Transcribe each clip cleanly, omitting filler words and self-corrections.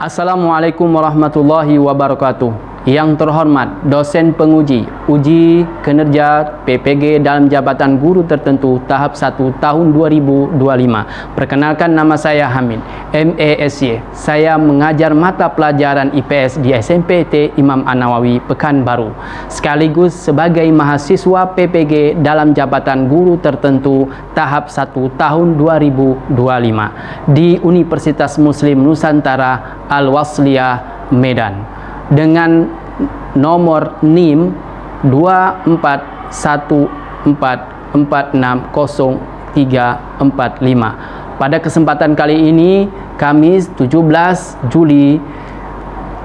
Assalamualaikum warahmatullahi wabarakatuh. Yang terhormat dosen penguji uji kinerja PPG dalam jabatan guru tertentu tahap 1 tahun 2025. Perkenalkan, nama saya Hamid, MESY. Saya mengajar mata pelajaran IPS di SMPT Imam An-Nawawi Pekanbaru, sekaligus sebagai mahasiswa PPG dalam jabatan guru tertentu tahap 1 tahun 2025 di Universitas Muslim Nusantara Al-Wasliyah Medan, dengan nomor NIM 241446035. Pada kesempatan kali ini, Kamis 17 Juli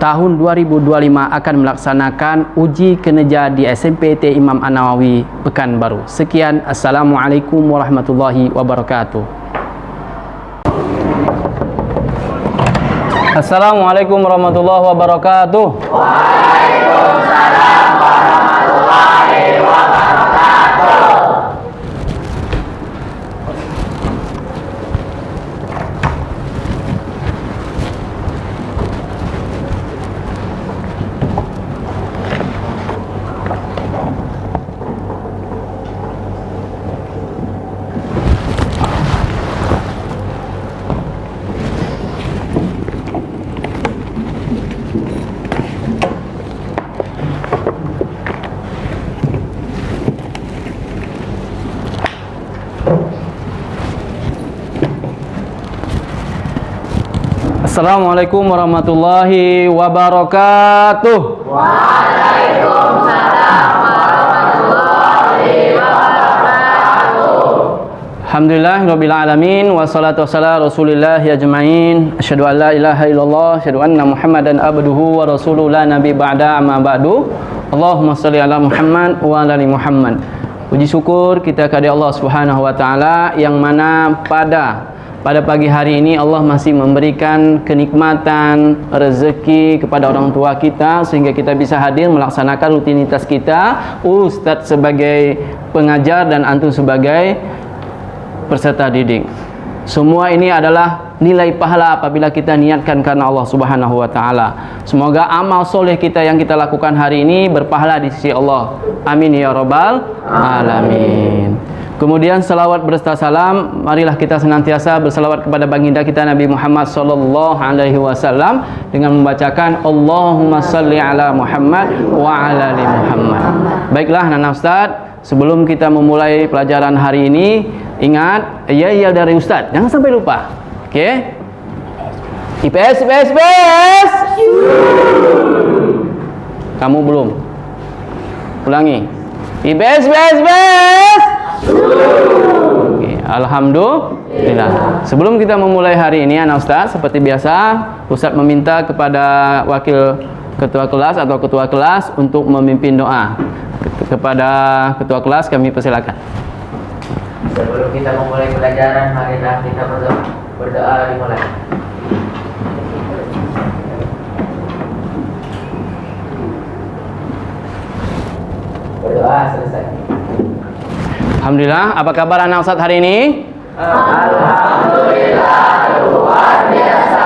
tahun 2025 akan melaksanakan uji kinerja di SMPT Imam An-Nawawi Pekanbaru. Sekian, Assalamualaikum warahmatullahi wabarakatuh. Assalamualaikum warahmatullahi wabarakatuh. Waalaikumsalam warahmatullahi wabarakatuh. Assalamualaikum warahmatullahi wabarakatuh. Waalaikumsalam warahmatullahi wabarakatuh. Alhamdulillahirabbil alamin, wassalatu wassalamu rasulillahi ajmain. Asyhadu an la ilaha illallah, asyhadu anna Muhammadan abduhu wa rasuluhu, la nabi ba'da, amma ba'du. Allahumma shalli ala Muhammad wa ala ali Muhammad. Puji syukur kita kepada Allah Subhanahu wa taala, yang mana pada pagi hari ini Allah masih memberikan kenikmatan rezeki kepada orang tua kita sehingga kita bisa hadir melaksanakan rutinitas kita, Ustadz sebagai pengajar dan antum sebagai peserta didik. Semua ini adalah nilai pahala apabila kita niatkan karena Allah Subhanahu wa taala. Semoga amal soleh kita yang kita lakukan hari ini berpahala di sisi Allah. Amin ya rabbal alamin. Kemudian salawat berserta salam, marilah kita senantiasa bersalawat kepada baginda kita Nabi Muhammad sallallahu alaihi wasallam dengan membacakan Allahumma shalli ala Muhammad wa ala ali Muhammad. Baiklah Nana Ustaz, sebelum kita memulai pelajaran hari ini, ingat yel dari Ustaz, jangan sampai lupa. Oke? IPS. Kamu belum? Ulangi. IPS. Oke, alhamdulillah. Sebelum kita memulai hari ini, anak Ustaz, seperti biasa, Ustaz meminta kepada wakil ketua kelas atau ketua kelas untuk memimpin doa. Kepada ketua kelas kami persilakan. Sebelum kita memulai pelajaran, marilah kita berdoa dimulai. Berdoa selesai. Alhamdulillah, apa kabar anak Ustaz hari ini? Alhamdulillah, luar biasa.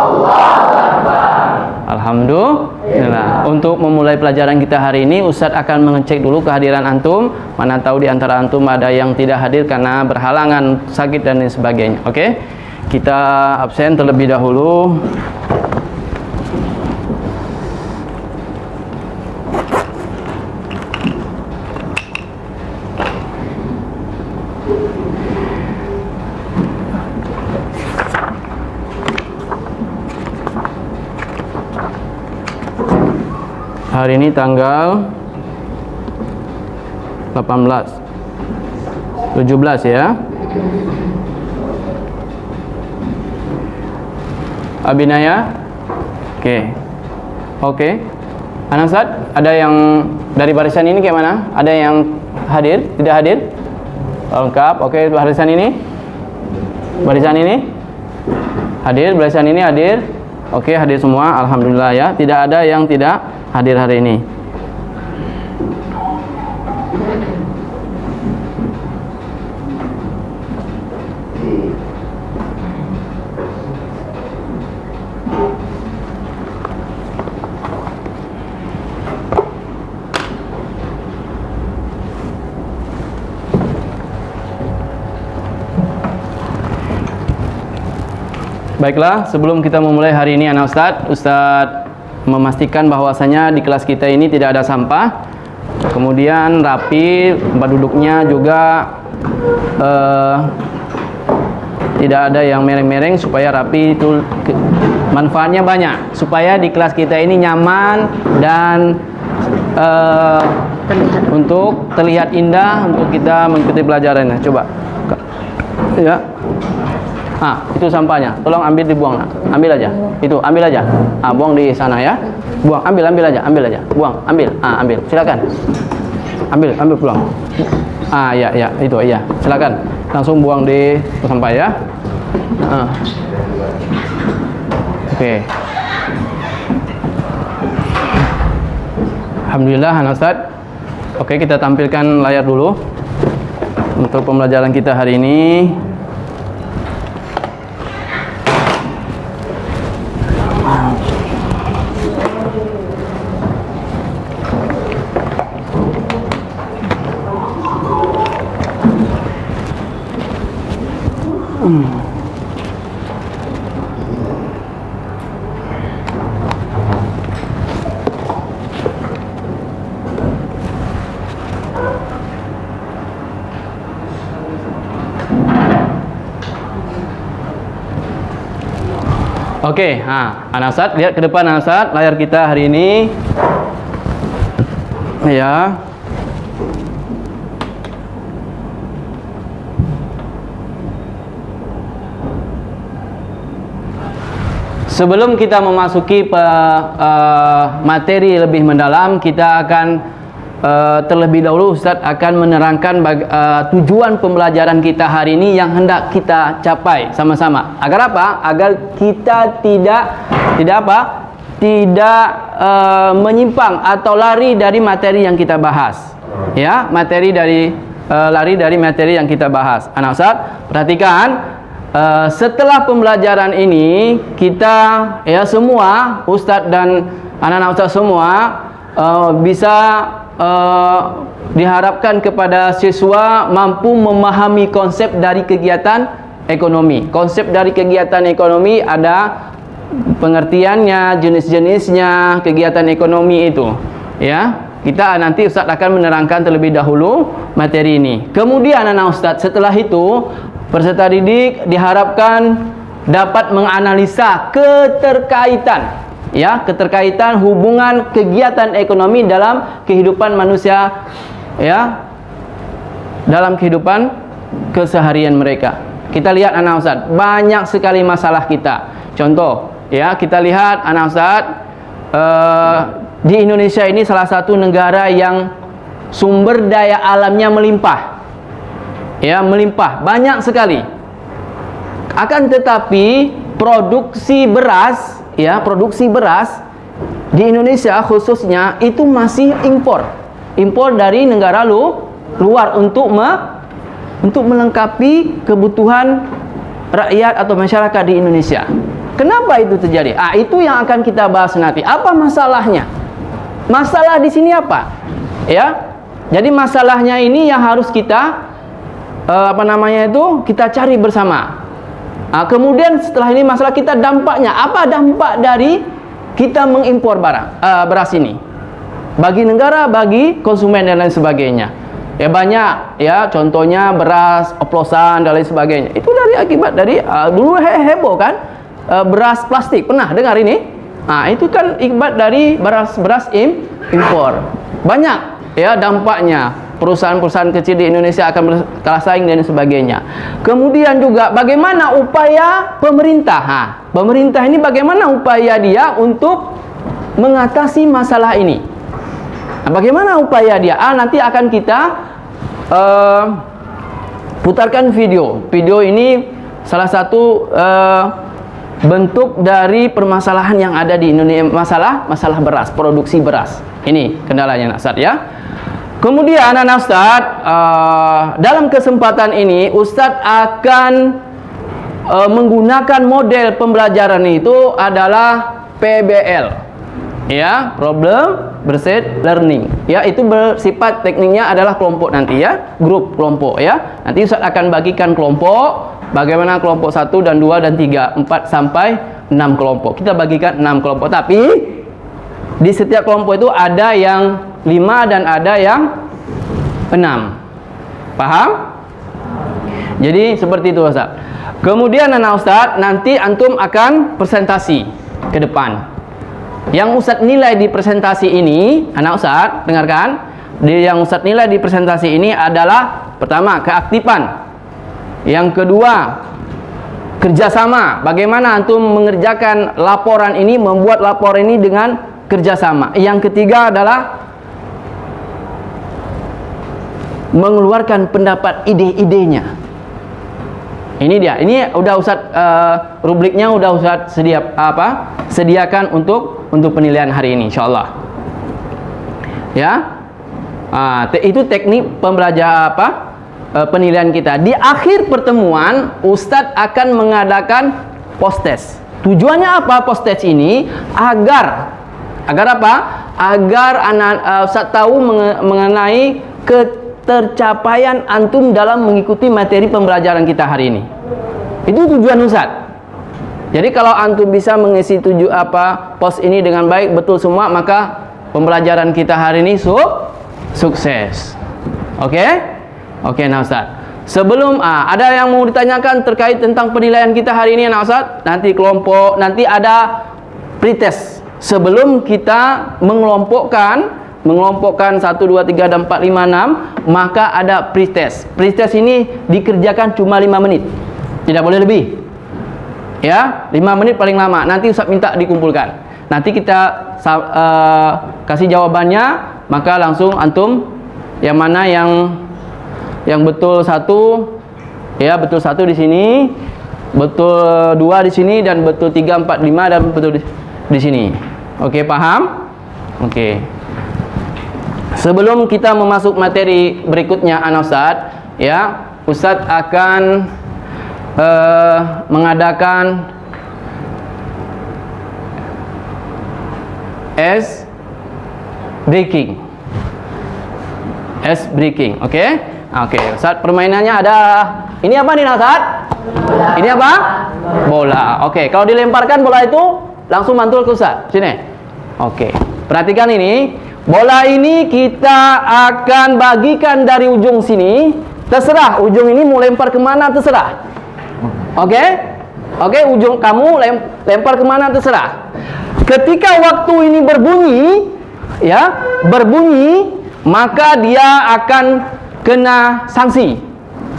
Allahu Akbar. Alhamdulillah. Untuk memulai pelajaran kita hari ini, Ustaz akan mengecek dulu kehadiran antum. Mana tahu di antara antum ada yang tidak hadir karena berhalangan, sakit dan lain sebagainya. Oke? Kita absen terlebih dahulu. Hari ini tanggal 17 ya. Abinaya. Oke. Anak Ustaz, ada yang dari barisan ini kayak mana? Ada yang hadir? Tidak hadir? Lengkap. Oke, barisan ini? Barisan ini? Hadir, barisan ini hadir. Oke, hadir semua. Alhamdulillah ya. Tidak ada yang tidak hadir hari ini. Baiklah, sebelum kita memulai hari ini anak Ustadz memastikan bahwasanya di kelas kita ini tidak ada sampah. Kemudian rapi, tempat duduknya juga tidak ada yang mereng-mereng supaya rapi. Itu manfaatnya banyak supaya di kelas kita ini nyaman dan untuk terlihat indah untuk kita mengikuti pelajarannya. Coba ya. Itu sampahnya, tolong ambil, dibuang. Ambil aja, itu ambil aja. Buang di sana ya. Buang, ambil aja, buang, ambil. Ambil, silakan. Ambil pulang. Ya, itu iya. Silakan. Langsung buang di sampah ya. Oke. Alhamdulillah, anak Ustaz. Oke, kita tampilkan layar dulu untuk pembelajaran kita hari ini. Oke, anak Ustaz, lihat ke depan anak Ustaz, layar kita hari ini. Ya. Sebelum kita memasuki materi lebih mendalam, kita akan terlebih dahulu Ustaz akan menerangkan tujuan pembelajaran kita hari ini yang hendak kita capai sama-sama. Agar apa? Agar kita tidak menyimpang atau lari dari materi yang kita bahas. Ya, lari dari materi yang kita bahas. Anak Ustaz, perhatikan. Setelah pembelajaran ini kita semua Ustadz dan anak-anak Ustadz semua bisa diharapkan kepada siswa mampu memahami konsep dari kegiatan ekonomi. Konsep dari kegiatan ekonomi ada pengertiannya, jenis-jenisnya kegiatan ekonomi itu. Ya, kita nanti Ustadz akan menerangkan terlebih dahulu materi ini. Kemudian anak Ustadz setelah itu peserta didik diharapkan dapat menganalisa keterkaitan hubungan kegiatan ekonomi dalam kehidupan manusia, ya, dalam kehidupan keseharian mereka. Kita lihat anak Ustadz, banyak sekali masalah kita. Contoh, ya, kita lihat anak Ustadz, di Indonesia ini salah satu negara yang sumber daya alamnya melimpah. Ya, melimpah, banyak sekali. Akan tetapi produksi beras di Indonesia khususnya itu masih impor dari negara luar untuk melengkapi kebutuhan rakyat atau masyarakat di Indonesia. Kenapa itu terjadi? Itu yang akan kita bahas nanti. Apa masalahnya? Masalah di sini apa? Ya. Jadi masalahnya ini yang harus kita kita cari bersama. Kemudian setelah ini masalah kita dampaknya. Apa dampak dari kita mengimpor beras ini? Bagi negara, bagi konsumen dan lain sebagainya. Ya banyak, ya, contohnya beras oplosan dan lain sebagainya. Itu akibat dari dulu heboh kan? Beras plastik. Pernah dengar ini? Itu kan akibat dari beras impor. Banyak, ya, dampaknya. Perusahaan-perusahaan kecil di Indonesia akan kalah saing dan sebagainya. Kemudian juga bagaimana upaya pemerintah. Pemerintah ini bagaimana upaya dia untuk mengatasi masalah ini. Bagaimana upaya dia? Nanti akan kita putarkan video. Video ini salah satu bentuk dari permasalahan yang ada di Indonesia, masalah beras, produksi beras. Ini kendalanya Ustaz, ya. Kemudian anak Ustadz, dalam kesempatan ini Ustadz akan menggunakan model pembelajaran itu adalah PBL. Ya, problem based learning. Ya, itu bersifat tekniknya adalah kelompok nanti ya, grup kelompok ya. Nanti Ustaz akan bagikan kelompok, bagaimana kelompok 1 dan 2 dan 3, 4 sampai 6 kelompok. Kita bagikan 6 kelompok, tapi di setiap kelompok itu ada yang 5 dan ada yang 6. Paham? Jadi seperti itu Ustaz. Kemudian anak Ustaz, nanti antum akan presentasi ke depan. Yang Ustaz nilai di presentasi ini, anak Ustaz, dengarkan. Yang Ustaz nilai di presentasi ini adalah pertama, keaktifan. Yang kedua, kerjasama. Bagaimana antum mengerjakan laporan ini, membuat laporan ini dengan kerjasama. Yang ketiga adalah mengeluarkan pendapat ide-idenya. Ini dia. Ini udah Ustaz rubriknya udah Ustaz sediakan untuk penilaian hari ini insyaallah. Ya. Itu teknik pembelajaran penilaian kita. Di akhir pertemuan Ustaz akan mengadakan post test. Tujuannya apa post test ini? Agar apa? Agar Ustaz tahu mengenai ketercapaian antum dalam mengikuti materi pembelajaran kita hari ini. Itu tujuan Ustaz. Jadi kalau antum bisa mengisi post ini dengan baik, betul semua, maka pembelajaran kita hari ini sukses. Oke? Oke, nah Ustaz. Sebelum ada yang mau ditanyakan terkait tentang penilaian kita hari ini, nah Ustaz. Nanti kelompok, nanti ada pretest. Sebelum kita mengelompokkan 1, 2, 3, dan 4, 5, 6, maka ada pretest. Pretest ini dikerjakan cuma 5 menit. Tidak boleh lebih. Ya, 5 menit paling lama. Nanti Ustaz minta dikumpulkan. Nanti kita kasih jawabannya, maka langsung antum yang mana yang betul 1, ya betul 1 di sini, betul 2 di sini, dan betul 3, 4, 5 dan betul di sini. Oke, paham? Oke. Sebelum kita memasuk materi berikutnya anak Ustaz, ya, Ustaz akan mengadakan ice breaking. Oke? Oke, Ustaz, permainannya ada. Ini apa nih, Ustaz? Ini apa? Bola. Oke, kalau dilemparkan bola itu langsung mantul ke Ustaz. Sini. Oke. Perhatikan ini. Bola ini kita akan bagikan dari ujung sini. Terserah ujung ini mau lempar kemana, terserah. Oke? Oke, ujung kamu lempar kemana, terserah. Ketika waktu ini berbunyi, ya, maka dia akan kena sanksi.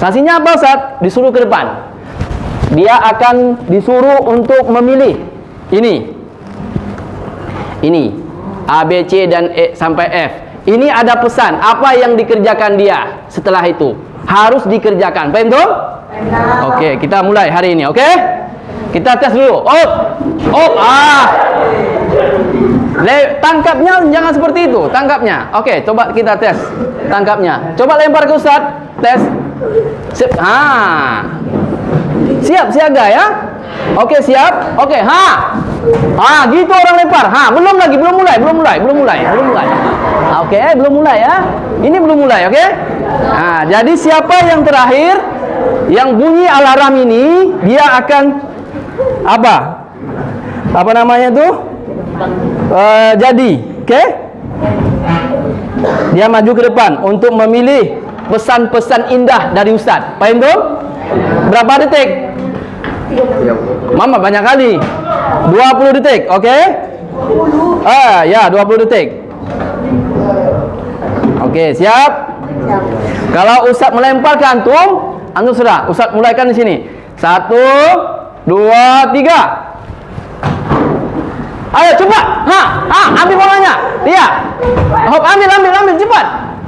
Sanksinya apa, Ustaz? Disuruh ke depan. Dia akan disuruh untuk memilih ini A, B, C, dan E sampai F. Ini ada pesan apa yang dikerjakan dia setelah itu. Harus dikerjakan. Paham tuh? Oke, kita mulai hari ini, oke? Kita tes dulu. Tangkapnya jangan seperti itu, tangkapnya. Oke, coba kita tes tangkapnya. Coba lempar ke Ustaz. Tes. Sip. Siap, siaga ya. Oke, siap. Oke, gitu orang lempar. Belum mulai. Oke, belum mulai ya. Ini belum mulai, oke? Jadi siapa yang terakhir yang bunyi alarm ini, dia akan apa namanya tuh? Jadi, oke? Dia maju ke depan untuk memilih pesan-pesan indah dari Ustaz. Paham tuh? Berapa detik? Mama banyak kali. 20 detik, oke? Ya, 20 detik. Oke, siap? Kalau Ustaz melempar ke antum sudah. Ustaz mulaikan di sini. 1, 2, 3. Ayo coba. Ambil bolanya. Iya. Ambil cepat.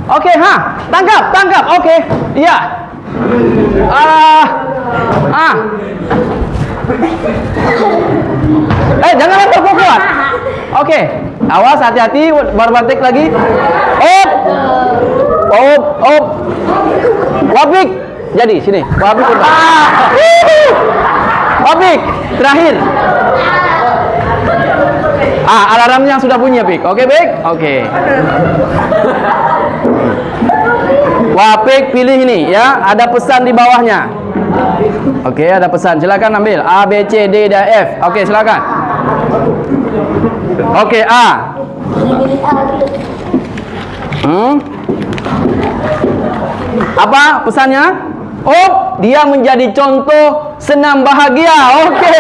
Oke, tangkap. Oke. Iya. Jangan lempar kuat. Oke. Awas, hati-hati, berbatik lagi. Wabik. Jadi sini. Wabik terakhir. alarmnya sudah bunyi, Pik. Oke, Pik? Oke. Wah, Pik pilih ini ya. Ada pesan di bawahnya. Oke, ada pesan. Silakan ambil. A, B, C, D, dan F. Oke, silakan. Oke, A. Apa pesannya? Oh, dia menjadi contoh senam bahagia. Oke.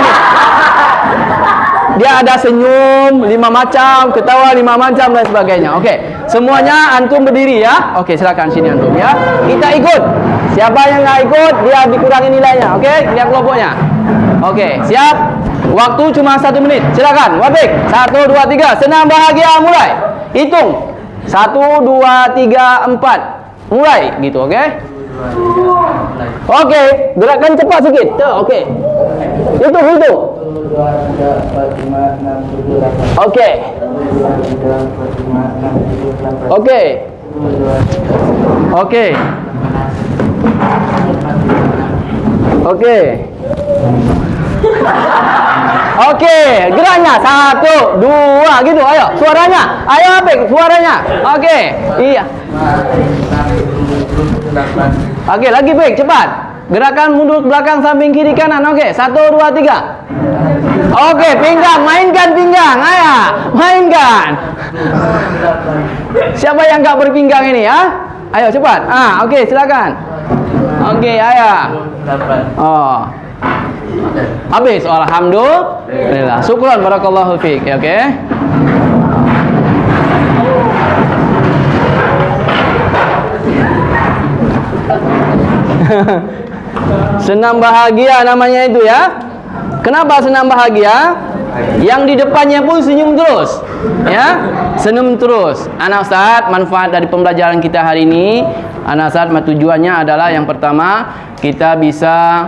Dia ada senyum 5 macam, ketawa 5 macam dan sebagainya. Oke. Semuanya antum berdiri ya. Oke, silakan sini antum ya. Kita ikut. Siapa yang nggak ikut, dia dikurangi nilainya. Oke, lihat kelompoknya. Oke, siap. Waktu cuma 1 menit. Silakan. Wabik. 1, 2, 3. Senam bahagia mulai. Hitung. 1, 2, 3, 4. Mulai gitu, oke? Oke, gerakan cepat sedikit. Tuh, oke. Hitung. Oke. Oke. Oke. Oke. Oke, geraknya 1, 2 gitu. Ayo, suaranya. Ayo, Apik, suaranya. Oke. Iya. Oke, lagi, Pik, cepat. Gerakan mundur ke belakang, samping kiri kanan. Oke, 1, 2, 3. Oke, pinggang, mainkan pinggang. Ayo, mainkan. Siapa yang nggak berpinggang ini ya? Ayo cepat. Oke, silakan. Oke, ayo. Oh. Habis. Alhamdulillah. Syukran barakallahu fiik. Oke. Senam bahagia namanya itu ya. Kenapa senam bahagia? Yang di depannya pun senyum terus, ya, senyum terus. Anak Ustaz, manfaat dari pembelajaran kita hari ini, anak Ustaz, tujuannya adalah yang pertama kita bisa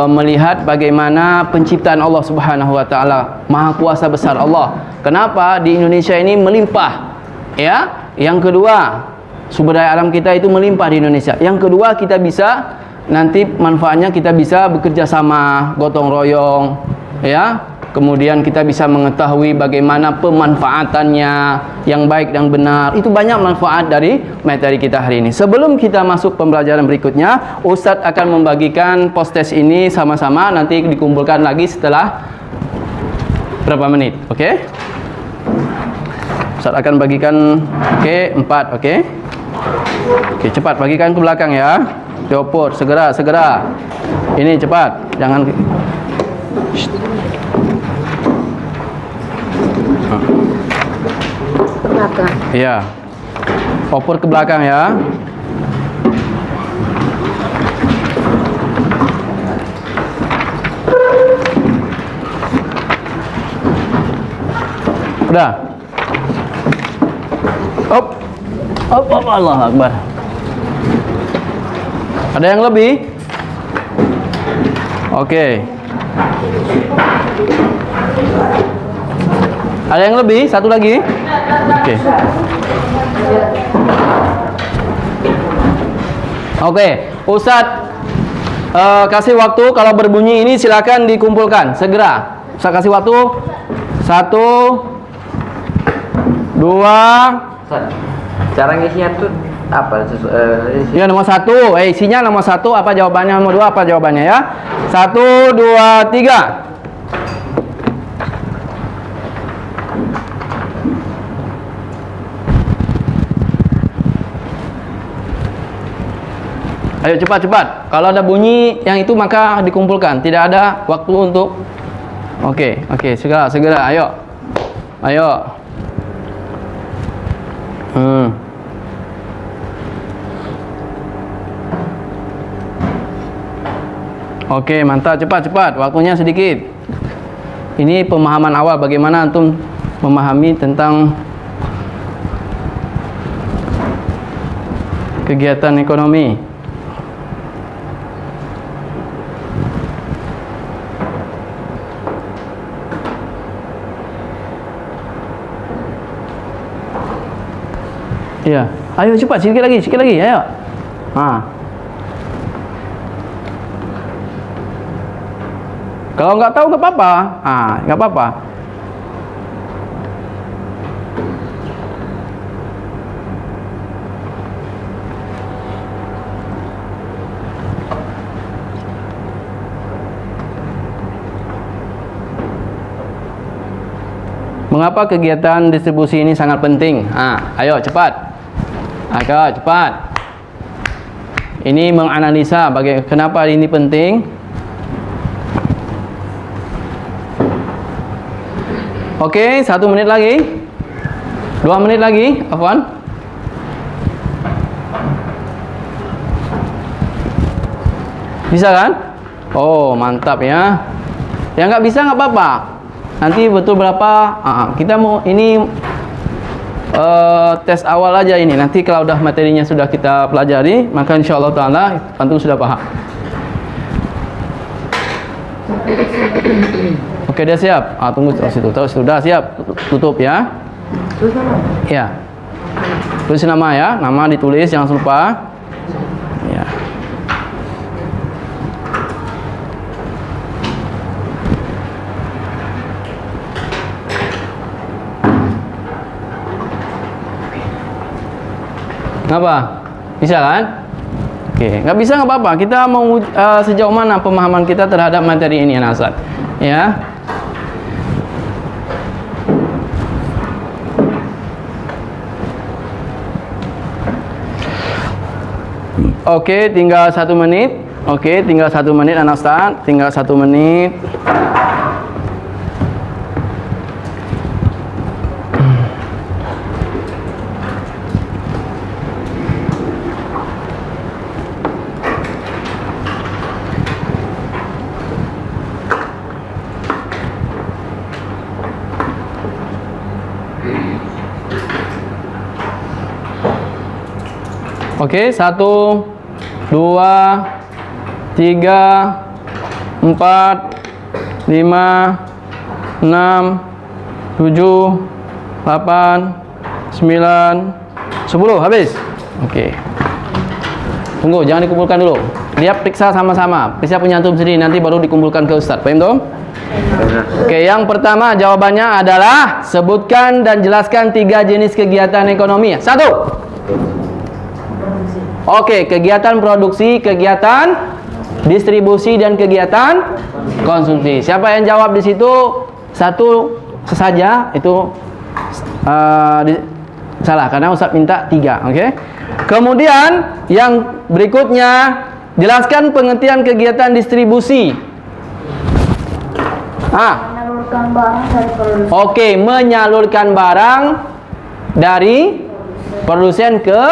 melihat bagaimana penciptaan Allah Subhanahu Wa Taala, Maha Kuasa besar Allah. Kenapa di Indonesia ini melimpah, ya? Yang kedua, sumber daya alam kita itu melimpah di Indonesia. Yang kedua, kita bisa nanti manfaatnya kita bisa bekerja sama, gotong royong, ya. Kemudian kita bisa mengetahui bagaimana pemanfaatannya yang baik dan benar. Itu banyak manfaat dari materi kita hari ini. Sebelum kita masuk pembelajaran berikutnya, Ustadz akan membagikan post-test ini sama-sama. Nanti dikumpulkan lagi setelah berapa menit. Oke? Ustadz akan bagikan 4, oke? Oke, cepat bagikan ke belakang ya. Diopor, segera. Ini cepat, jangan. Belakang. Iya. Oper ke belakang ya. Udah. Op, Allah Akbar. Ada yang lebih? Oke. Ada yang lebih? Satu lagi? Oke. Oke, Ustadz kasih waktu. Kalau berbunyi ini silakan dikumpulkan segera. Saya kasih waktu 1, 2. Cara ngisinya tuh apa? Ya, nomor 1. Isinya nomor 1 apa jawabannya, nomor 2 apa jawabannya ya. 1, 2, 3. Ayo cepat. Kalau ada bunyi yang itu maka dikumpulkan. Tidak ada waktu untuk. Oke, segera. Ayo. Oke, mantap, cepat. Waktunya sedikit. Ini pemahaman awal bagaimana antum memahami tentang kegiatan ekonomi. Iya, ayo cepat, sedikit lagi, ayo. Kalau nggak tahu nggak apa-apa, nggak apa-apa. Mengapa kegiatan distribusi ini sangat penting? Ayo cepat. Ayo cepat. Ini menganalisa kenapa ini penting. Oke, 1 menit lagi. 2 menit lagi, Afwan. Bisa kan? Oh, mantap ya. Yang nggak bisa nggak apa-apa. Nanti betul berapa? Kita mau ini tes awal aja ini. Nanti kalau udah materinya sudah kita pelajari, maka insya Allah Taala antum sudah paham. Oke, dia siap. Tunggu terus itu. Terus sudah siap. Tutup ya. Ya. Tulis nama ya. Nama ditulis, jangan lupa. Ya. Kenapa? Bisa kan? Oke, nggak bisa nggak apa-apa. Kita mau sejauh mana pemahaman kita terhadap materi ini, Nasad? Ya. Oke, tinggal 1 menit. Oke, tinggal 1 menit, anak Ustaz. Tinggal 1 menit. Oke, 1, 2, 3, 4, 5, 6, 7, 8, 9, 10. Habis. Oke. Tunggu, jangan dikumpulkan dulu. Lihat, periksa sama-sama. Periksa punya antum sendiri, nanti baru dikumpulkan ke Ustaz. Paham dong? Oke, yang pertama jawabannya adalah sebutkan dan jelaskan 3 jenis kegiatan ekonomi. 1. Oke, kegiatan produksi, kegiatan distribusi, dan kegiatan konsumsi. Siapa yang jawab di situ? 1 saja, itu salah karena Ustaz minta 3. Oke. Kemudian yang berikutnya, jelaskan pengertian kegiatan distribusi. Menyalurkan barang dari produsen. Oke, menyalurkan barang dari produsen ke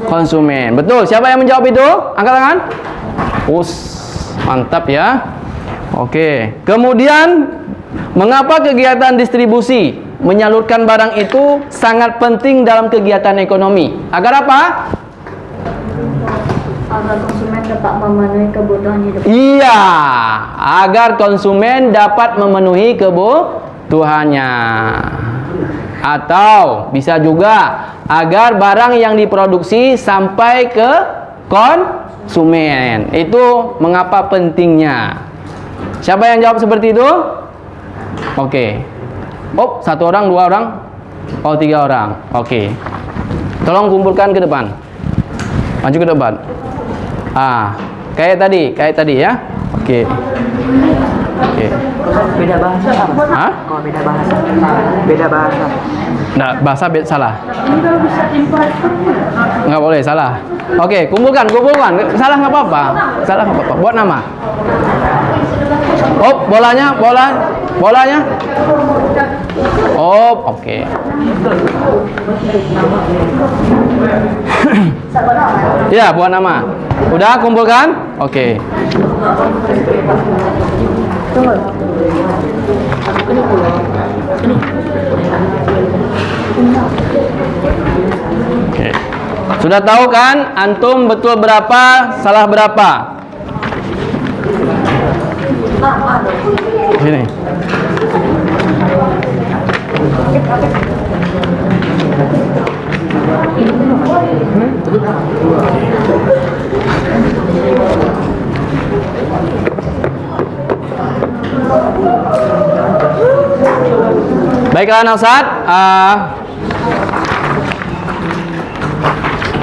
konsumen. Betul. Siapa yang menjawab itu? Angkat tangan. Mantap ya. Oke. Kemudian, mengapa kegiatan distribusi menyalurkan barang itu sangat penting dalam kegiatan ekonomi? Agar apa? Agar konsumen dapat memenuhi kebutuhan hidup. Iya, agar konsumen dapat memenuhi kebutuhannya. Atau bisa juga agar barang yang diproduksi sampai ke konsumen. Itu mengapa pentingnya. Siapa yang jawab seperti itu? Oke. 1 orang, 2 orang, 3 orang. Oke. Tolong kumpulkan ke depan. Maju ke depan. Kayak tadi ya. Oke. Beda bahasa apa? Kalau beda bahasa. Beda bahasa. Nah, bahasa salah. Nggak boleh salah. Oke, kumpulkan. Salah nggak apa-apa. Buat nama. Bolanya. Oke. Ya, buat nama. Udah kumpulkan? Oke. Oke. Sudah tahu kan antum betul berapa, salah berapa? Sini. Baiklah anak Ustaz,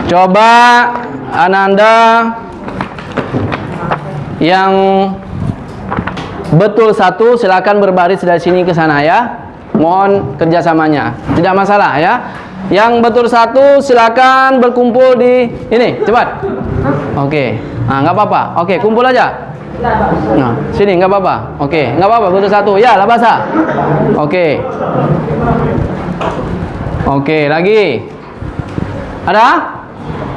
coba Ananda yang betul 1 silakan berbaris dari sini ke sana ya. Mohon kerjasamanya. Tidak masalah ya. Yang betul satu silakan berkumpul di ini, cepat. Oke. Nah, nggak apa-apa. Oke, kumpul aja. Nah, sini nggak apa-apa. Oke, nggak apa-apa. Betul satu. Ya, lah bahasa. Oke. Oke, lagi. Ada?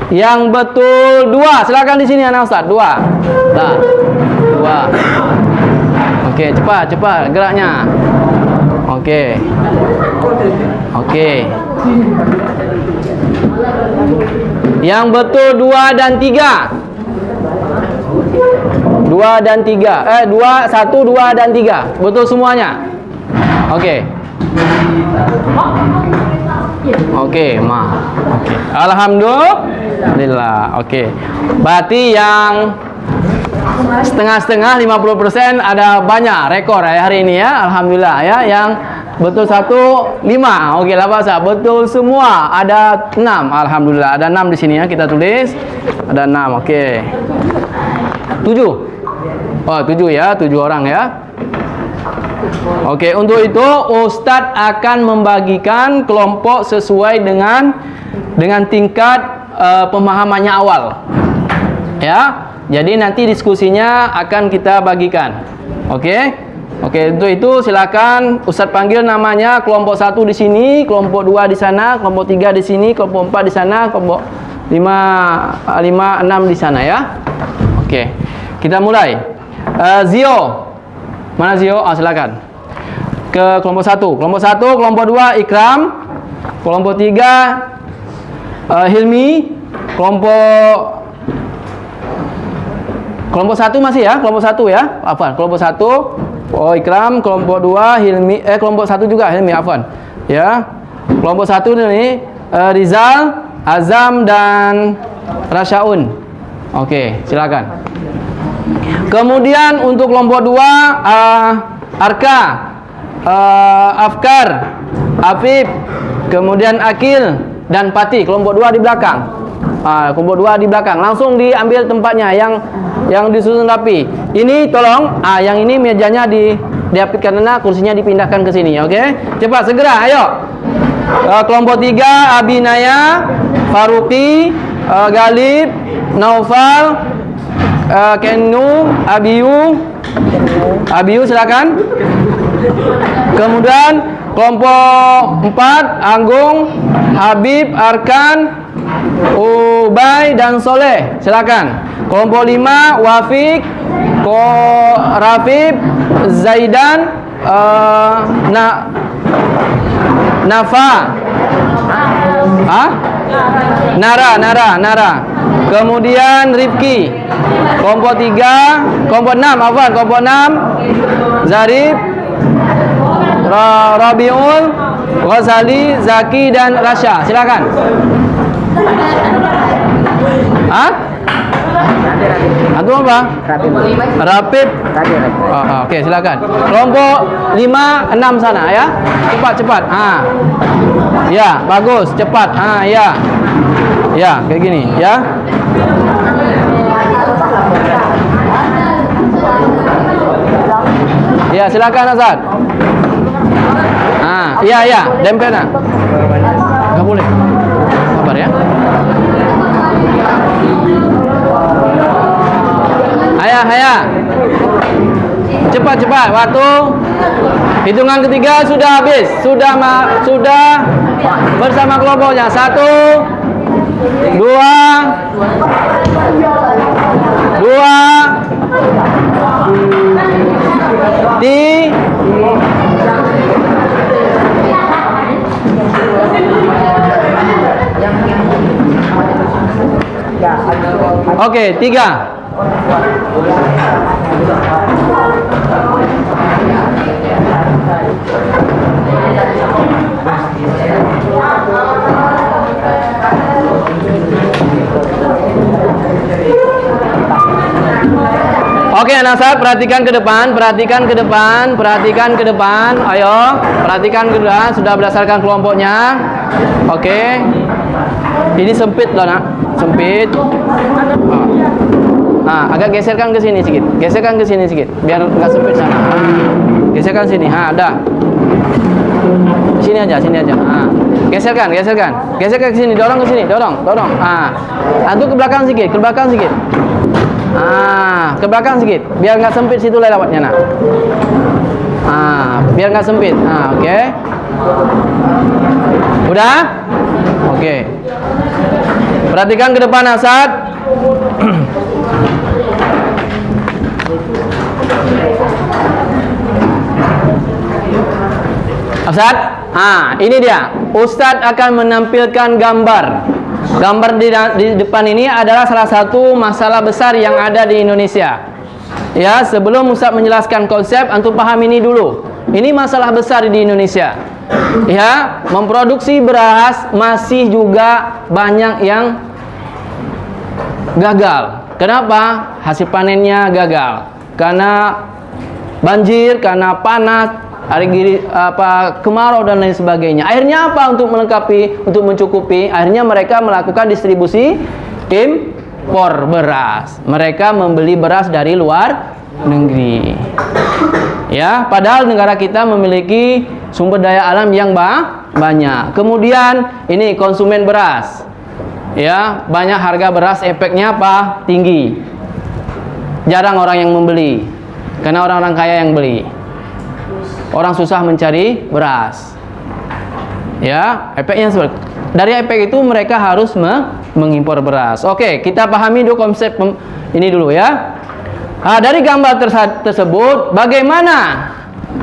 Yang betul dua. Silakan di sini anak Ustaz. Dua. Nah, dua. Oke, cepat geraknya. Oke. Oke. Yang betul 2 dan 3. 2 dan 3. 2, 1, 2 dan 3. Betul semuanya. Oke. Oke, Oke. Alhamdulillah. Oke. Berarti yang setengah-setengah 50% ada banyak rekor ya hari ini ya. Alhamdulillah ya. Yang betul 1 5. Oke lah bahasa. Betul semua ada 6. Alhamdulillah. Ada 6 di sini ya. Kita tulis. Ada 6. Oke. 7. Oh, 7 ya. 7 orang ya. Oke, untuk itu Ustadz akan membagikan kelompok sesuai dengan tingkat pemahamannya awal. Ya. Jadi nanti diskusinya akan kita bagikan. Oke. Oke, untuk itu silakan Ustadz panggil namanya kelompok 1 di sini, kelompok 2 di sana, kelompok 3 di sini, kelompok 4 di sana, kelompok 5, 6 di sana ya. Oke. Kita mulai. Zio. Mana Zio? Silakan. Ke kelompok 1. Kelompok 1, kelompok 2 Ikram, kelompok 3 Hilmi, kelompok 1 masih ya, kelompok 1 ya. Afwan, kelompok 1 Ikram, kelompok 2 Hilmi, kelompok 1 juga Hilmi, afwan. Ya. Kelompok 1 ini Rizal, Azam dan Rasyaun. Oke, silakan. Kemudian untuk kelompok 2 Arka, Afkar, Afif, kemudian Akil dan Pati. Kelompok 2 di belakang. Kelompok 2 di belakang. Langsung diambil tempatnya yang disusun rapi. Ini tolong, yang ini mejanya diapitkan karena kursinya dipindahkan ke sini, oke? Cepat segera, ayo. Kelompok 3 Abinaya, Faruqi, Galib, Naufal, Kenu, Abiyu silakan. Kemudian kelompok 4 Anggung, Habib, Arkan, Ubay dan Soleh silakan. Kelompok 5 Wafiq, Rafib, Zaidan, Nafa, Nara. Kemudian Rifki. Kelompok 3, kelompok 6, afwan, kelompok 6 Zarif, Rabiul, Ghazali, Zaki dan Rasya. Silakan. Antum apa? Rapid. Oke, silakan. Kelompok 5, 6 sana ya. Cepat. Ya, bagus, cepat. Ya. Ya, kayak gini ya. Ya, silakan Azad. Iya, dempelnya. Enggak boleh. Sabar ya. Haya. Cepat. Waktu hitungan ketiga sudah habis. Sudah bersama kelompoknya. 1 2 Oke, 3. Oke, anak saya perhatikan ke depan. Ayo, perhatikan ke depan. Sudah berdasarkan kelompoknya. Oke. Ini sempit loh, nak. Sempit. Agak geserkan ke sini sedikit. Biar nggak sempit sana. Geserkan sini. Ada. sini aja. Geserkan ke sini, dorong ke sini, dorong. Antum ke belakang sedikit, ke belakang sedikit, biar nggak sempit situ lewatnya, nak. Biar nggak sempit. Oke. Udah? Oke. Perhatikan ke depan, Asad. Ustaz, ini dia. Ustaz akan menampilkan gambar. Gambar di depan ini adalah salah satu masalah besar yang ada di Indonesia. Ya, sebelum Ustaz menjelaskan konsep, antum paham ini dulu. Ini masalah besar di Indonesia. Ya, memproduksi beras masih juga banyak yang gagal. Kenapa? Hasil panennya gagal. Karena banjir, karena panas, kemarau dan lain sebagainya. Akhirnya apa untuk mencukupi? Akhirnya mereka melakukan distribusi impor beras. Mereka membeli beras dari luar negeri. Ya, padahal negara kita memiliki sumber daya alam yang banyak. Kemudian ini konsumen beras. Ya, banyak harga beras, efeknya apa? Tinggi. Jarang orang yang membeli. Karena orang-orang kaya yang beli. Orang susah mencari beras. Ya, efeknya seperti dari efek itu mereka harus mengimpor beras. Oke, kita pahami dulu konsep ini dulu ya. Dari gambar tersebut, bagaimana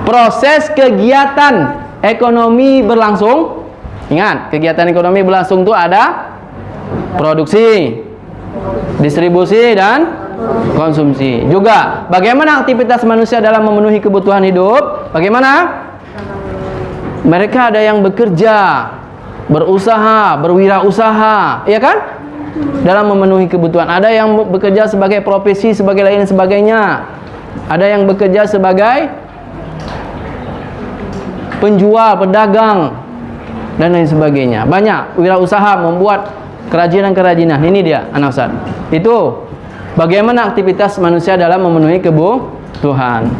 proses kegiatan ekonomi berlangsung? Ingat, kegiatan ekonomi berlangsung itu ada produksi, distribusi, dan konsumsi. Juga bagaimana aktivitas manusia dalam memenuhi kebutuhan hidup? Bagaimana? Mereka ada yang bekerja, berusaha, berwirausaha, ya kan? Dalam memenuhi kebutuhan. Ada yang bekerja sebagai profesi, sebagai lain sebagainya. Ada yang bekerja sebagai penjual, pedagang, dan lain sebagainya. Banyak wirausaha membuat kerajinan-kerajinan. Ini dia, anak Ustaz. Itu bagaimana aktivitas manusia dalam memenuhi kebutuhan.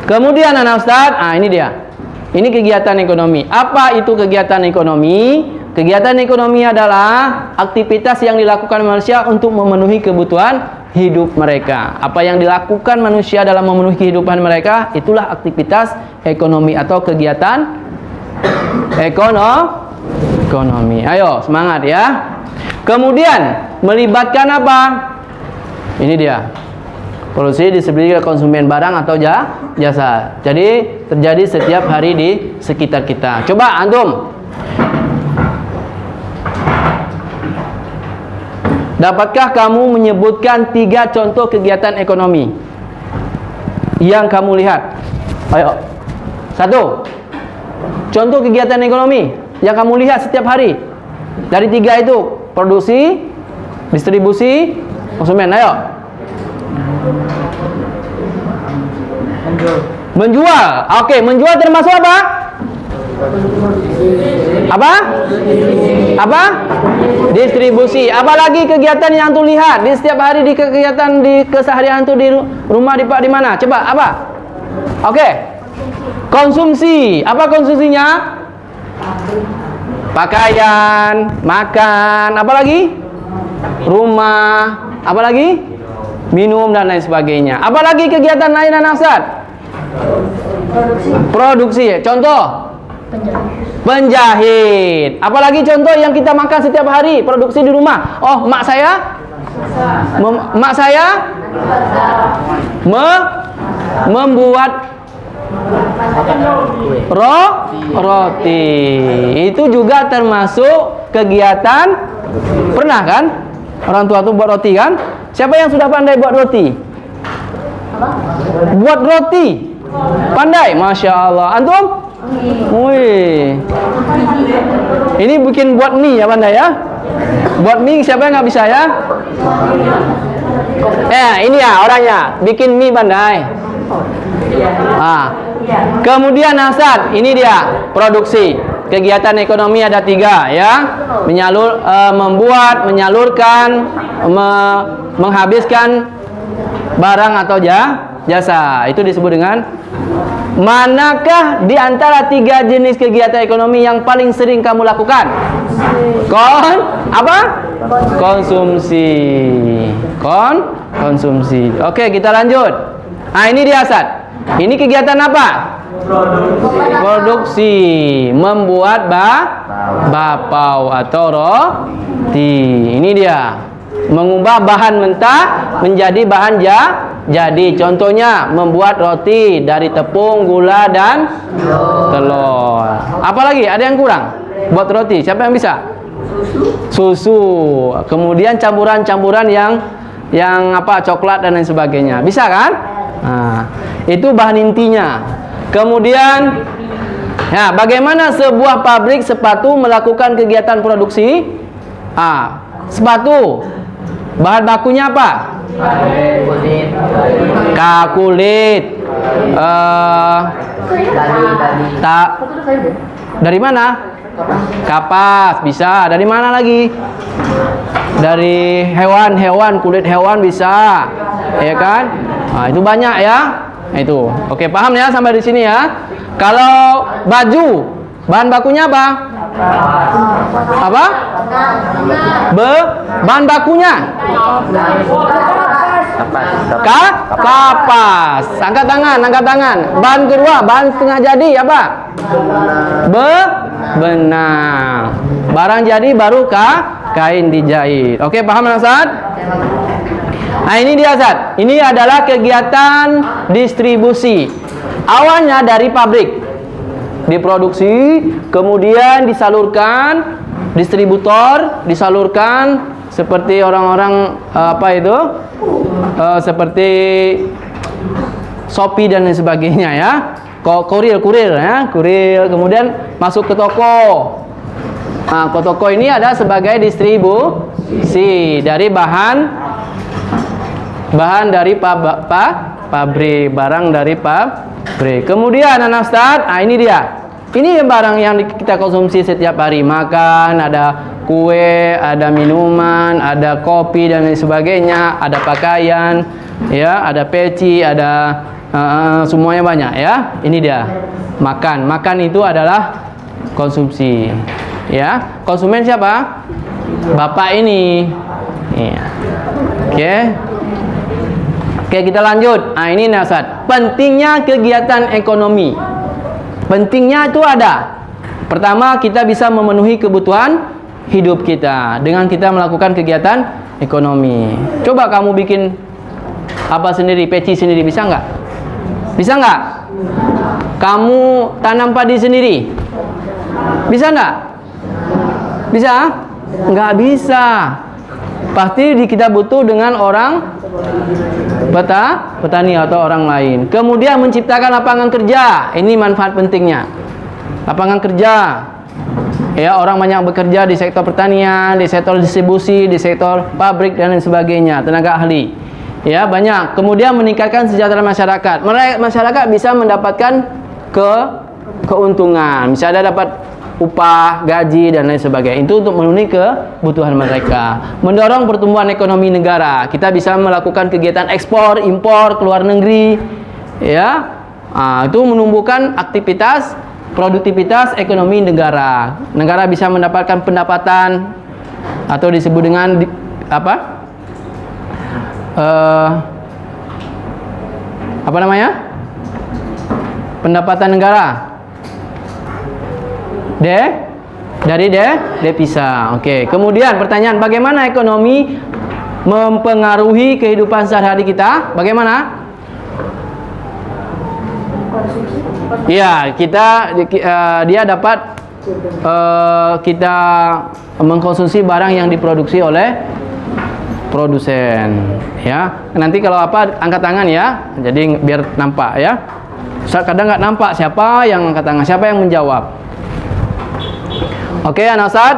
Kemudian anak Ustaz, ini dia. Ini kegiatan ekonomi. Apa itu kegiatan ekonomi? Kegiatan ekonomi adalah aktivitas yang dilakukan manusia untuk memenuhi kebutuhan hidup mereka. Apa yang dilakukan manusia dalam memenuhi kehidupan mereka, itulah aktivitas ekonomi atau kegiatan ekonomi. Ayo, semangat ya. Kemudian melibatkan apa? Ini dia. Produksi, distribusi ke konsumen barang atau jasa. Jadi terjadi setiap hari di sekitar kita. Coba antum, dapatkah kamu menyebutkan 3 contoh kegiatan ekonomi yang kamu lihat? Ayo. 1. Contoh kegiatan ekonomi yang kamu lihat setiap hari. Dari 3 itu, produksi, distribusi, konsumen. Ayo. Menjual. Oke, menjual termasuk apa? Apa? Distribusi. Apalagi kegiatan yang antum lihat di setiap hari di kegiatan di keseharian antum di rumah di mana? Coba apa? Oke. Konsumsi. Apa konsumsinya? Pakaian, makan, apa lagi? Rumah, apa lagi? Minum dan lain sebagainya. Apalagi kegiatan lain anak Ustaz? Produksi. Contoh? Penjahit. Apalagi contoh yang kita makan setiap hari, produksi di rumah. Oh, mak saya membuat roti. Itu juga termasuk kegiatan. Pernah kan? Orang tua tuh buat roti kan? Siapa yang sudah pandai buat roti? Buat roti. Pandai, Masya Allah. Antum? Wih. Ini bikin buat mie ya, pandai ya? Buat mie siapa yang nggak bisa ya? Ini ya orangnya. Bikin mie pandai. Kemudian Ustaz, ini dia produksi. Kegiatan ekonomi ada 3 ya. Membuat, menyalurkan, menghabiskan barang atau jasa. Itu disebut dengan Manakah di antara 3 jenis kegiatan ekonomi yang paling sering kamu lakukan? Konsumsi. Konsumsi. Oke, kita lanjut. Nah, ini dia, Asad. Ini kegiatan apa? Produksi. Membuat bapau atau roti. Ini dia. Mengubah bahan mentah menjadi bahan jadi. Contohnya membuat roti dari tepung, gula dan telur. Apalagi? Ada yang kurang? Buat roti. Siapa yang bisa? Susu. Kemudian campuran-campuran yang apa? Coklat dan lain sebagainya. Bisa kan? Nah, itu bahan intinya. Kemudian ya, bagaimana sebuah pabrik sepatu melakukan kegiatan produksi? Sepatu. Bahan bakunya apa? Kulit. Dari mana? Kapas, bisa. Dari mana lagi? Dari hewan, kulit hewan bisa. Ya kan? Nah, itu banyak ya. Itu. Oke, paham ya sampai di sini ya. Kalau baju, bahan bakunya apa? Bahan bakunya? Kapas. Angkat tangan. Bahan kedua, bahan setengah jadi apa? Benang. Barang jadi baru kain dijahit. Oke, paham Ustaz? Nah, ini dia, Ustaz. Ini adalah kegiatan distribusi. Awalnya dari pabrik. Diproduksi, kemudian disalurkan, distributor disalurkan seperti orang-orang seperti Shopee dan lain sebagainya ya. Kurir ya, kemudian masuk ke toko. Nah, ke toko ini ada sebagai distribusi dari bahan dari pabrik, barang dari pabrik. Kemudian anak Ustaz, ini dia. Ini barang yang kita konsumsi setiap hari. Makan, ada kue, ada minuman, ada kopi dan lain sebagainya, ada pakaian, ya, ada peci, ada semuanya banyak ya. Ini dia. Makan itu adalah konsumsi. Ya, konsumen siapa? Bapak ini. Iya. Oke, kita lanjut. Nah, ini Ustaz. Pentingnya kegiatan ekonomi. Pentingnya itu ada. Pertama, kita bisa memenuhi kebutuhan hidup kita dengan kita melakukan kegiatan ekonomi. Coba kamu bikin apa sendiri, peci sendiri, bisa nggak? Bisa nggak? Kamu tanam padi sendiri? Bisa nggak? Bisa? Nggak bisa. Pasti kita butuh dengan orang petani atau orang lain. Kemudian menciptakan lapangan kerja. Ini manfaat pentingnya. Lapangan kerja. Ya, orang banyak bekerja di sektor pertanian, di sektor distribusi, di sektor pabrik dan lain sebagainya, tenaga ahli. Ya, banyak. Kemudian meningkatkan kesejahteraan masyarakat. Masyarakat bisa mendapatkan keuntungan. Misalnya dapat upah, gaji dan lain sebagainya. Itu untuk memenuhi kebutuhan mereka. Mendorong pertumbuhan ekonomi negara. Kita bisa melakukan kegiatan ekspor, impor ke luar negeri. Ya. Itu menumbuhkan aktivitas produktivitas ekonomi negara. Negara bisa mendapatkan pendapatan atau disebut dengan apa namanya? Pendapatan negara. Dari devisa. Oke. Kemudian pertanyaan, bagaimana ekonomi mempengaruhi kehidupan sehari-hari kita? Bagaimana? Ya, dia dapat kita mengkonsumsi barang yang diproduksi oleh produsen. Ya. Nanti kalau apa, angkat tangan ya. Jadi biar nampak ya. Kadang nggak nampak siapa yang angkat tangan, siapa yang menjawab. Oke, anak Ustaz.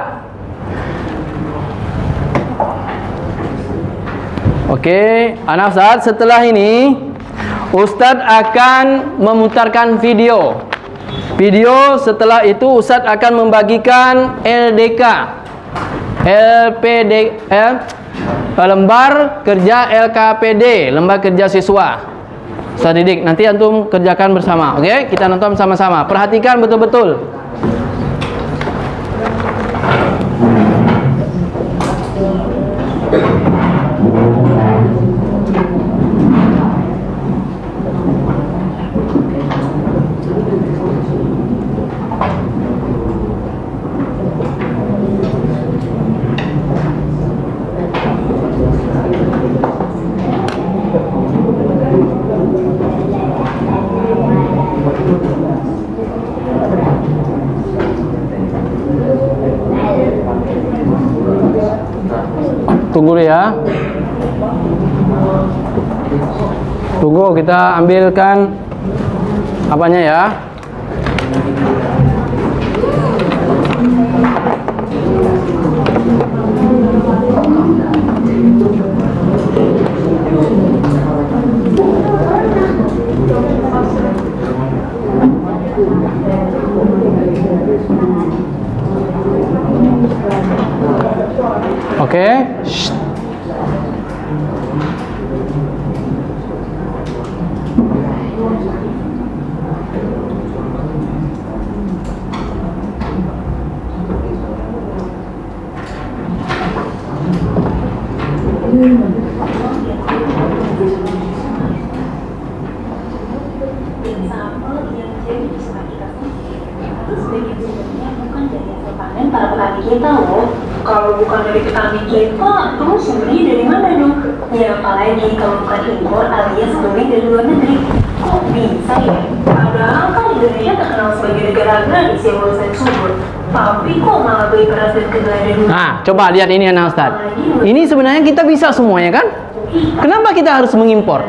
Oke, anak Ustaz, setelah ini Ustaz akan memutarkan video. Setelah itu Ustaz akan membagikan LDK, lembar kerja LKPD, lembar kerja siswa. Ustaz Didik, nanti antum kerjakan bersama. Oke, kita nonton sama-sama. Perhatikan betul-betul. Tunggu ya. Tunggu, kita ambilkan apanya ya. Oke. Shh. Para petani kita loh. Kalau bukan dari petani kita, terus beli dari mana dong? Ya apalagi kalau bukan impor alias beli dari luar negeri. Kok bisa ya? Padahal kan Indonesia terkenal sebagai negara agraris yang lulusan subur. Tapi kok malah beli beras dan kedelai dari luar? Nah, coba lihat ini anak Ustaz. Ini sebenarnya kita bisa semuanya kan? Kenapa kita harus mengimpor?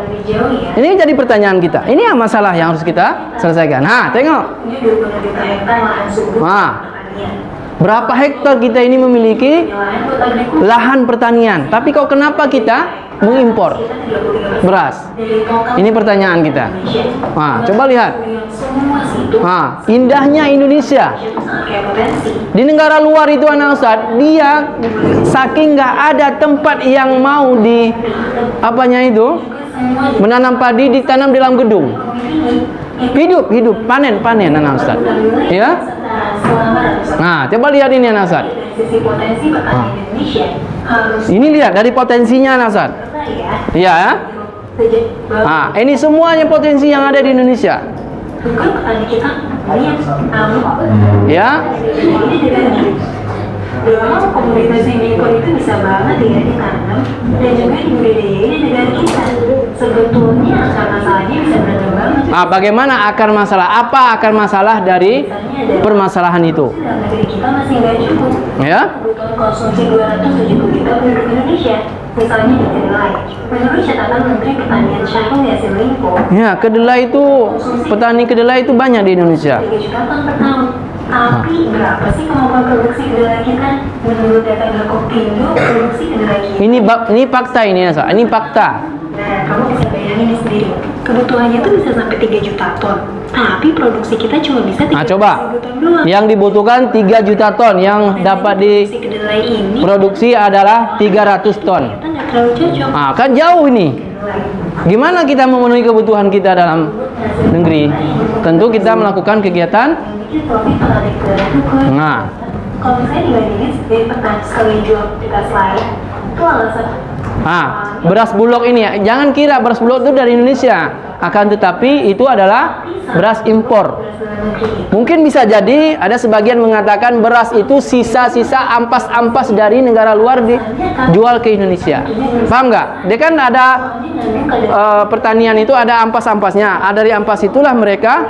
Ini jadi pertanyaan kita. Ini yang masalah yang harus kita selesaikan. Nah, tengok. Ini 20 juta hektar lahan subur. Nah, berapa hektar kita ini memiliki lahan pertanian, tapi kok kenapa kita mengimpor beras? Ini pertanyaan kita. Nah, coba lihat. Nah, indahnya Indonesia. Di negara luar itu anak Ustaz, dia saking nggak ada tempat yang mau di apanya itu menanam padi, ditanam di dalam gedung. Hidup panen anak Ustaz. Ya. Nah, coba lihat ini anak Ustaz. Ini lihat dari potensinya anak Ustaz. Iya ya. Nah, ini semuanya potensi yang ada di Indonesia. Ya. Memang komoditas yang diimpor itu bisa banget ya ditanam dan juga dibudidayain di negara kita. Sebetulnya akar masalahnya bisa beragam banget. Ah, bagaimana akar masalah? Apa akar masalah dari permasalahan itu? Dalam negeri kita masih nggak cukup. Ya. Kebutuhan konsumsi 270 juta penduduk Indonesia. Misalnya di kedelai. Menurut catatan Menteri Pertanian Syahrul Yassin Limpo, Ya, kedelai itu petani kedelai itu banyak di Indonesia. 3 juta ton per tahun. Tapi berapa sih kemampuan produksi kedelai kita? Menurut data Gakopindo, produksi kedelai kita. Ini fakta ini ya, Sa. Ini fakta. Nah, kamu bisa bayangin ini sendiri. Kebutuhannya tuh bisa sampai 3 juta ton. Tapi produksi kita cuma bisa 3 Nah, coba. ton doang. Yang dibutuhkan 3 juta ton, yang dapat Produksi kedelai ini diproduksi adalah 300 ton. ternyata nggak terlalu cocok. Ah, kan jauh ini. Kedelai. Gimana kita memenuhi kebutuhan kita dalam negeri? Tentu kita melakukan kegiatan. Yang bikin profit kalau ada kedelai itu kurang. Nah, Kalau misalnya dibandingin dari petani sekali jual beras lain, itu alasan beras bulog ini ya, jangan kira beras bulog itu dari Indonesia. Akan tetapi itu adalah beras impor. beras dalam negeri. Mungkin bisa jadi ada sebagian mengatakan beras itu sisa-sisa ampas-ampas dari negara luar dijual ke Indonesia. Paham nggak? Dia kan ada pertanian itu ada ampas-ampasnya. Dari ampas itulah mereka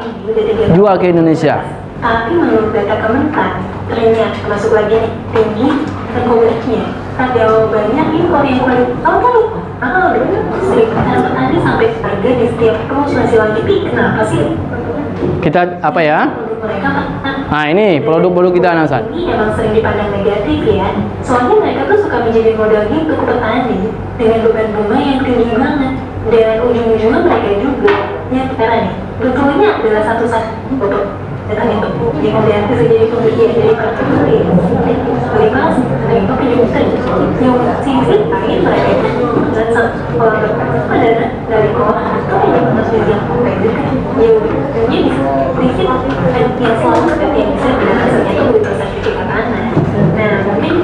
jual ke Indonesia. Tapi menurut data Kementan, trennya masuk lagi nih, tinggi dan komoditinya. Ada banyak impor yang paling tahu kan? Kalau dulu sering petani sampai harga di setiap pos masih lagi kenapa sih? Kita apa ya? Produk mereka Nah, ini produk-produk kita anak Ustaz. ini emang sering dipandang negatif ya. Soalnya mereka tuh suka menjadi modal gitu ke petani dengan beban bunga yang tinggi banget. Dan ujung-ujungnya mereka juga yang sekarang nih, betulnya adalah satu-satu untuk datang itu yang kemudian bisa jadi pembeli dari particular beli kelas dari itu penyusun yang sisi lain mereka dan kalau adalah dari kota itu hanya dari yang kompetitif kan ya ujungnya dikit yang selalu seperti yang bisa bilang hasilnya itu berupa sertifikat tanah. Nah mungkin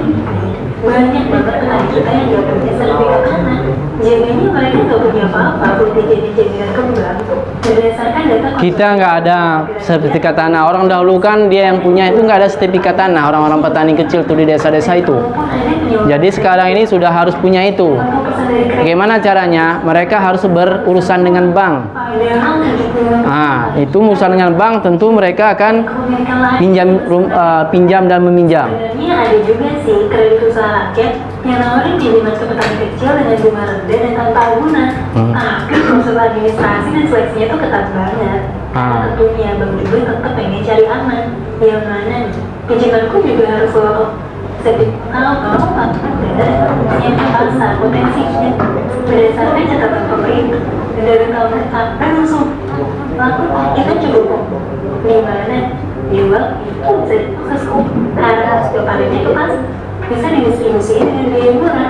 banyak banget petani kita yang gak punya sertifikat tanah, jadinya mereka gak punya apa-apa buat dijadiin jaminan kembang. Berdasarkan data Kita nggak ada sertifikat tanah. Orang dahulu kan dia yang punya itu nggak ada sertifikat tanah. Orang-orang petani kecil tuh di desa-desa itu. Jadi sekarang ini sudah harus punya itu. Bagaimana caranya? Mereka harus berurusan dengan bank. Nah, itu urusan dengan bank tentu mereka akan pinjam dan meminjam. Sebenarnya ada juga sih kredit usaha rakyat yang nawarin pinjaman ke petani kecil dengan bunga rendah dan tanpa agunan. Tapi proses administrasi dan seleksinya tuh ketat banget. Tentunya Bang juga tetap pengen cari aman. Yang mana nih? Pinjamanku juga harus lo tahu kalau yang pasar potensinya berdasarkan catatan pemerintah dan dari tahun ke tahun langsung laku kita cukup di mana jual itu bisa diproses harga hasil panennya itu pas bisa didistribusikan dengan biaya murah,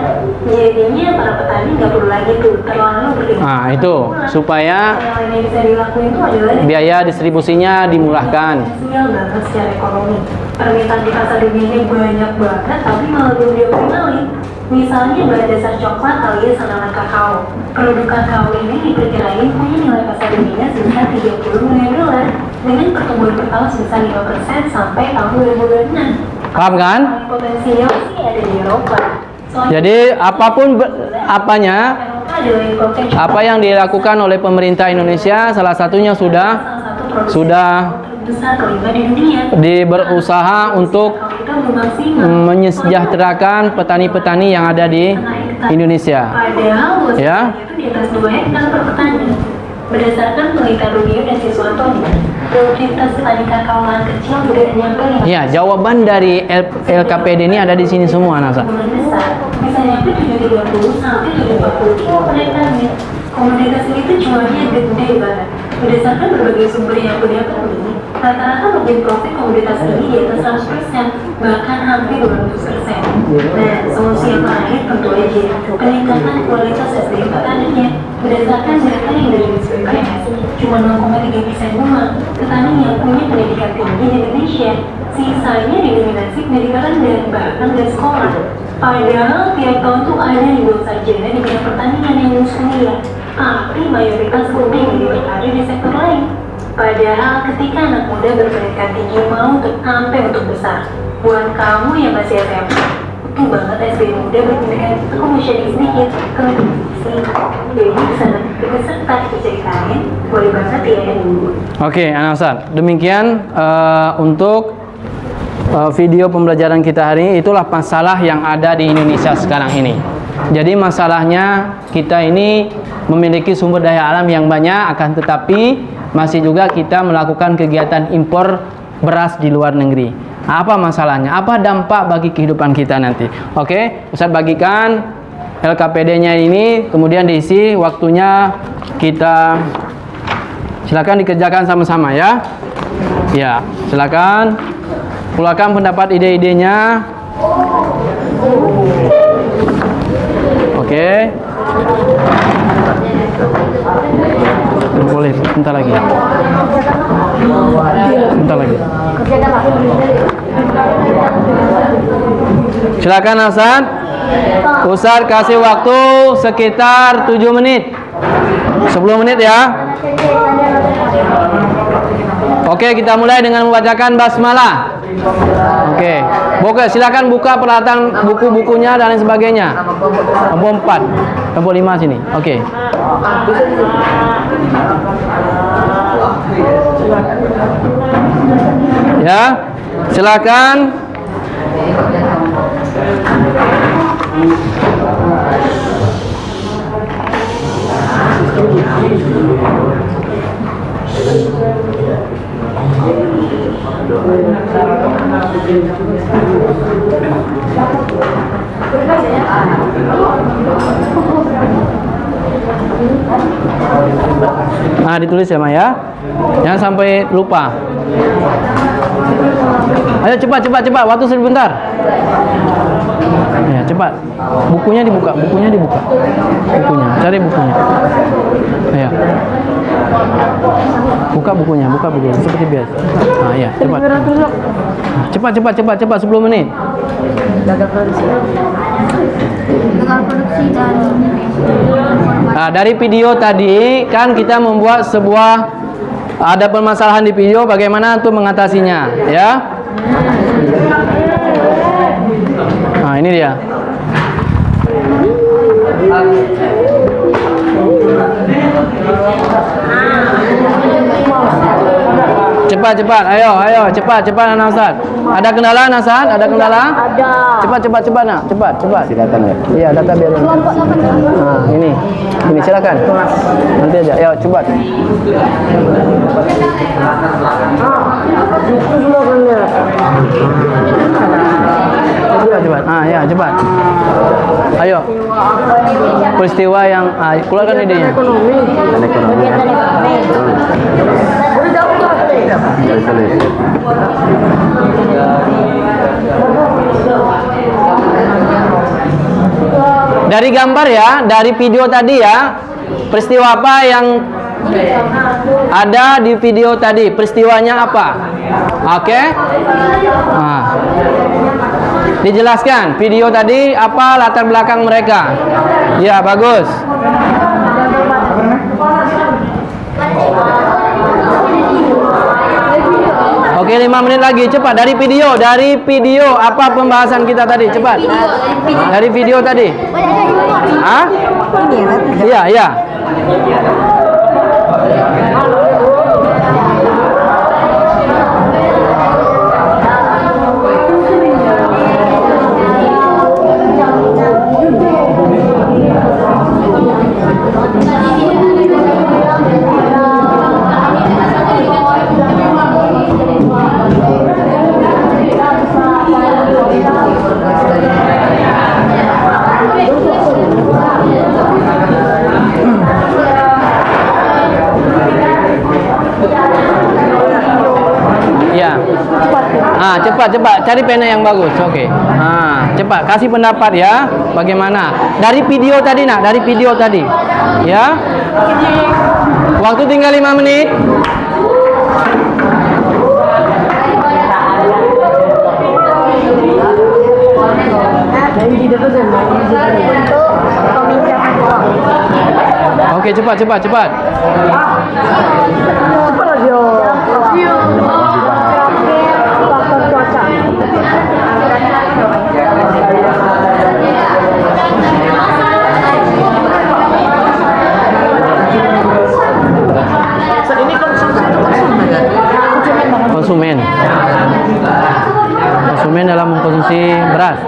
jadinya para petani nggak perlu lagi tuh terlalu berlebihan. Nah itu supaya yang bisa dilakukan itu adalah biaya distribusinya dimurahkan. Sial banget secara ekonomi. Permintaan di pasar dunia banyak banget, tapi malah belum dioptimalin. Misalnya bahan dasar coklat alias tanaman kakao. Produk kakao ini diperkirain punya nilai pasar dunia sebesar 30 miliar dolar dengan pertumbuhan pertama sebesar 5% sampai tahun 2026. Paham kan? Potensial sih ada di Eropa. Jadi apapun apa yang dilakukan oleh pemerintah Indonesia salah satunya sudah besar kelima di dunia. berusaha untuk menyejahterakan petani-petani yang ada di Indonesia. Padahal Ya. itu di atas 2 hektar per petani. Berdasarkan penelitian Rubio dan Siswanto, produktivitas petani kakao lahan kecil sudah nyampe Ya, jawaban dari LKPD ini ada di sini semua, Nasa. bulan besar, bisa nyampe 730 sampai 740 kilo per hektarnya. Komoditas ini tuh jualnya gede banget. Berdasarkan berbagai sumber yang aku dapat ini, rata-rata margin profit komoditas ini di atas 100%, bahkan hampir 200%. Nah, solusi yang terakhir tentu aja peningkatan kualitas SDM petaninya. Berdasarkan data yang dari BPS, cuma 0,3% bunga petani yang punya pendidikan tinggi di Indonesia. Sisanya didominasi pendidikan rendah, bahkan dari sekolah. Padahal tiap tahun tuh ada ribuan sarjana di bidang pertanian yang lulus kuliah, tapi mayoritas kuliah yang berada di sektor lain. Padahal ketika anak muda berpendidikan tinggi mau sampai untuk besar, buat kamu yang masih SMP, butuh banget SD muda berpendidikan. Aku mau sharing sedikit ke jadi kesana peserta diceritain, boleh banget ya. Oke, Anasar. Demikian untuk video pembelajaran kita hari ini. Itulah masalah yang ada di Indonesia sekarang ini. Jadi masalahnya kita ini memiliki sumber daya alam yang banyak, akan tetapi masih juga kita melakukan kegiatan impor beras di luar negeri. Apa masalahnya? Apa dampak bagi kehidupan kita nanti? Oke, Ustaz bagikan LKPD-nya ini, kemudian diisi waktunya kita silakan dikerjakan sama-sama ya. Ya, silakan keluarkan pendapat ide-idenya. Oke. Boleh, bentar lagi. Bentar lagi. Silakan Hasan. Ustaz kasih waktu sekitar 7 menit. 10 menit ya. Oke, kita mulai dengan membacakan basmalah. Oke. Silakan buka peralatan buku-bukunya dan lain sebagainya. Nomor 4, nomor 5 sini. Oke. Ya, silakan. Nah, ditulis ya, Maya. Jangan sampai lupa. Ayo cepat. Waktu sebentar. Ya, cepat. Bukunya dibuka. Bukunya, cari bukunya. Ya. Buka bukunya seperti biasa. Nah, ya, cepat. Cepat 10 menit. Gagal produksi dan Nah, dari video tadi kan kita membuat sebuah ada permasalahan di video, bagaimana untuk mengatasinya, ya. Nah, ini dia. Cepat, ayo, cepat Anak Ustaz. Ada kendala Anak Ustaz? Ada kendala? ada Cepat nak, cepat. Silakan ya. Iya, data biar. Nah, ini silakan. Nanti aja. Ayo, cepat. Cepat. Ya, cepat. Ayo. Peristiwa yang keluarkan idenya. Dari gambar ya, dari video tadi ya, peristiwa apa yang ada di video tadi, peristiwanya apa? Oke? Nah, dijelaskan video tadi apa latar belakang mereka. Ya, bagus. Oke, 5 menit lagi, cepat. Dari video apa pembahasan kita tadi, cepat. Dari video tadi. Hah? Iya. Cepat, cari pena yang bagus. Oke. Cepat, kasih pendapat ya. Bagaimana? Dari video tadi, nak. Dari video tadi. Ya. Waktu tinggal 5 menit. Oke, cepat. Konsumen dalam mengkonsumsi beras.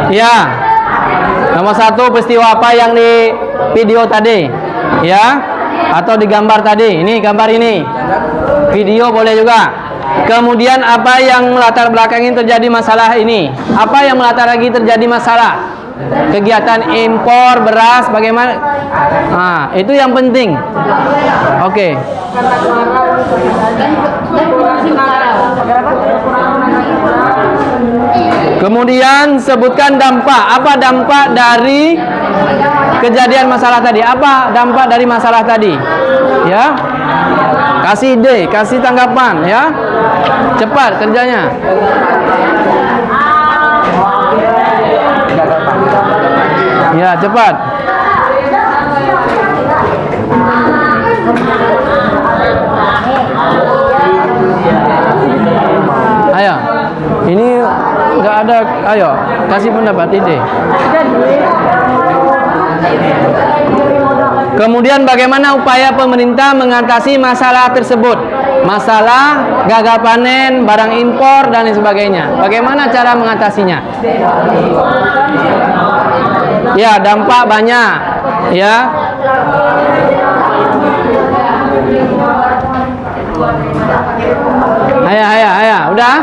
Ya. Nomor 1, peristiwa apa yang di video tadi? Ya. Atau di gambar tadi. Ini gambar ini. Video boleh juga. Kemudian apa yang melatar belakangi terjadi masalah ini? Apa yang melatar lagi terjadi masalah? Kegiatan impor beras bagaimana? Itu yang penting. Oke. Kemudian sebutkan dampak. Apa dampak dari kejadian masalah tadi? Apa dampak dari masalah tadi? Ya. Kasih ide, kasih tanggapan ya. Cepat kerjanya. Ya, cepat. Ayo. Ini enggak ada, ayo kasih pendapat ide. Kemudian bagaimana upaya pemerintah mengatasi masalah tersebut? Masalah gagal panen, barang impor dan lain sebagainya. Bagaimana cara mengatasinya? Ya, dampak banyak. Ya. Ayo. Udah?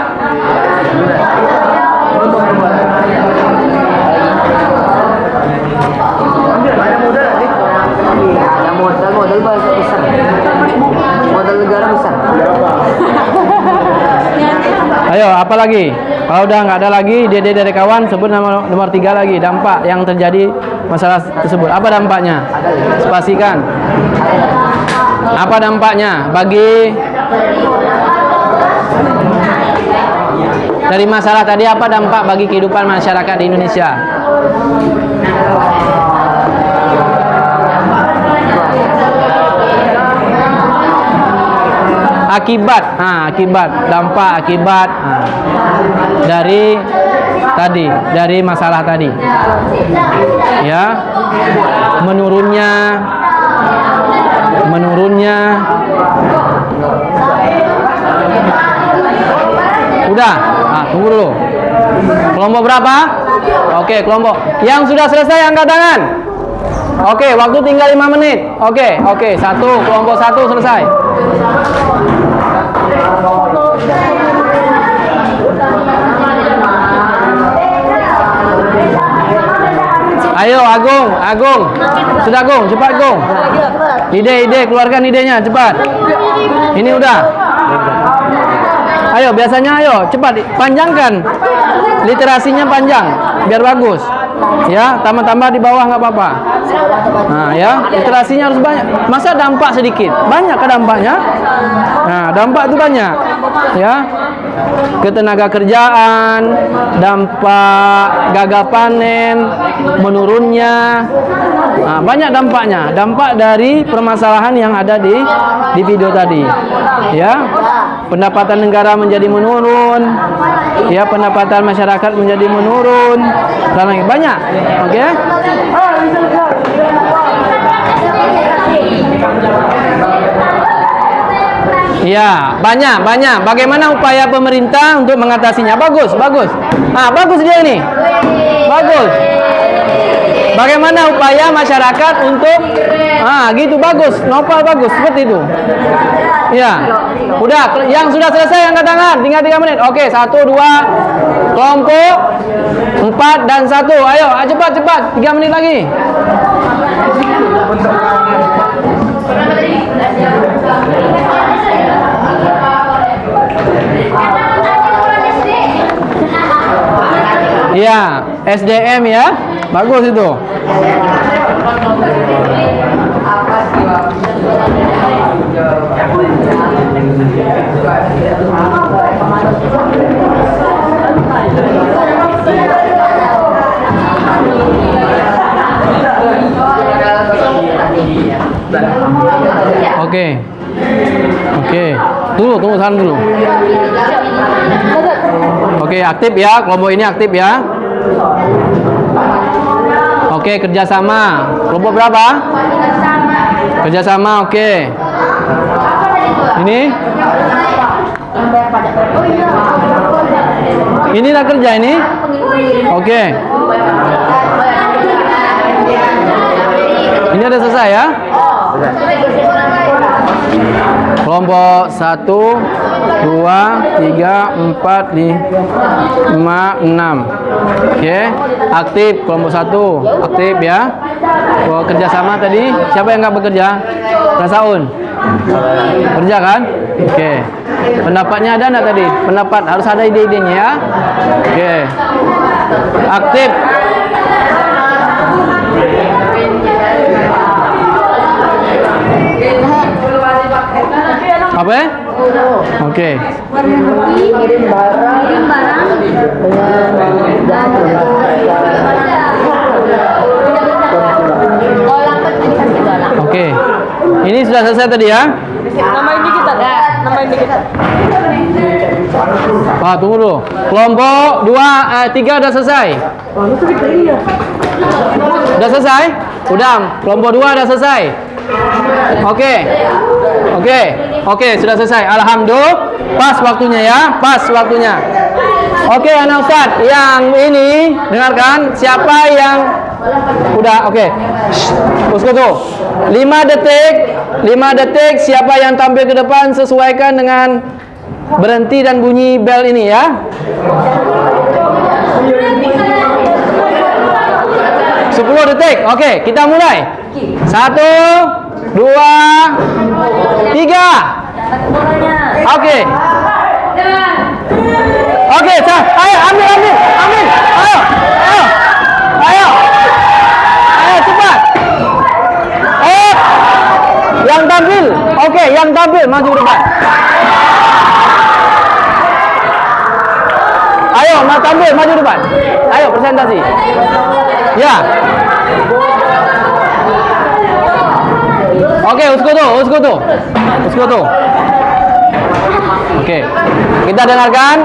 Ayo, apa lagi? Kalau udah nggak ada lagi, ide dari kawan, sebut nama nomor 3 lagi. Dampak yang terjadi masalah tersebut. Apa dampaknya? Spasikan. Apa dampaknya bagi dari masalah tadi? Apa dampak bagi kehidupan masyarakat di Indonesia? Akibat, dampak akibat dari tadi, dari masalah tadi, ya, menurunnya, udah, tunggu dulu. Kelompok berapa? Oke, kelompok yang sudah selesai angkat tangan. Oke, waktu tinggal 5 menit. Oke, kelompok 1 selesai. Ayo Agung. Sudah Agung, cepat Agung. Ide, keluarkan idenya, cepat. Ini udah. Ayo, biasanya ayo, cepat, panjangkan. Literasinya panjang, biar bagus. Ya, tambah-tambah di bawah nggak apa-apa. Nah, ya, literasinya harus banyak. Masa dampak sedikit? Banyak ke dampaknya? Nah, dampak itu banyak. Ya, ketenaga kerjaan, dampak gagal panen, menurunnya. Nah, banyak dampaknya. Dampak dari permasalahan yang ada di video tadi. Ya, pendapatan negara menjadi menurun. Ya, pendapatan masyarakat menjadi menurun. Dan lagi banyak. Oke? Ya, banyak. Bagaimana upaya pemerintah untuk mengatasinya? Bagus. Bagus dia ini. Bagus. Bagaimana upaya masyarakat untuk gitu, bagus. Nopal bagus, seperti itu. Ya. Udah, yang sudah selesai angkat tangan. Tinggal 3 menit. Oke, 1, 2 kelompok 4 dan 1. Ayo, cepat. 3 menit lagi. Ya, SDM ya. Bagus itu. Oke. Tunggu tahan dulu. Oke, aktif ya. Kelompok ini aktif ya. Oke, kerjasama. Kelompok berapa? Kerjasama, oke. Ini? Ini lah kerja ini? Oke. Ini ada selesai ya? Kelompok 1, 2, 3, 4, 5, 6. Oke, aktif kelompok 1, aktif ya. Kerjasama tadi, siapa yang nggak bekerja? Rasaun. Kerja kan? Oke. Pendapatnya ada nggak tadi? Pendapat harus ada ide-idenya ya. Oke. Aktif. Apa ya? Oke. Ngirim barang Oke. Ini sudah selesai tadi ya? Namain dikit ada. Tunggu dulu. Kelompok 2, 3 udah selesai. Udah selesai? Udah. Kelompok 2 udah selesai. Oke, sudah selesai. Alhamdulillah. Pas waktunya ya, Oke, anak Ustadz yang ini dengarkan, siapa yang udah oke. Uskutu. 5 detik, siapa yang tampil ke depan sesuaikan dengan berhenti dan bunyi bel ini ya. 10 detik. Oke, kita mulai. 1, 2, 3. Oke. Oke, ayo ambil. Ayo cepat. Yang tampil. Oke, yang tampil maju ke depan. Ayo, tampil maju depan. Ayo presentasi. Ya. Oke, uskutu. Oke. Kita dengarkan.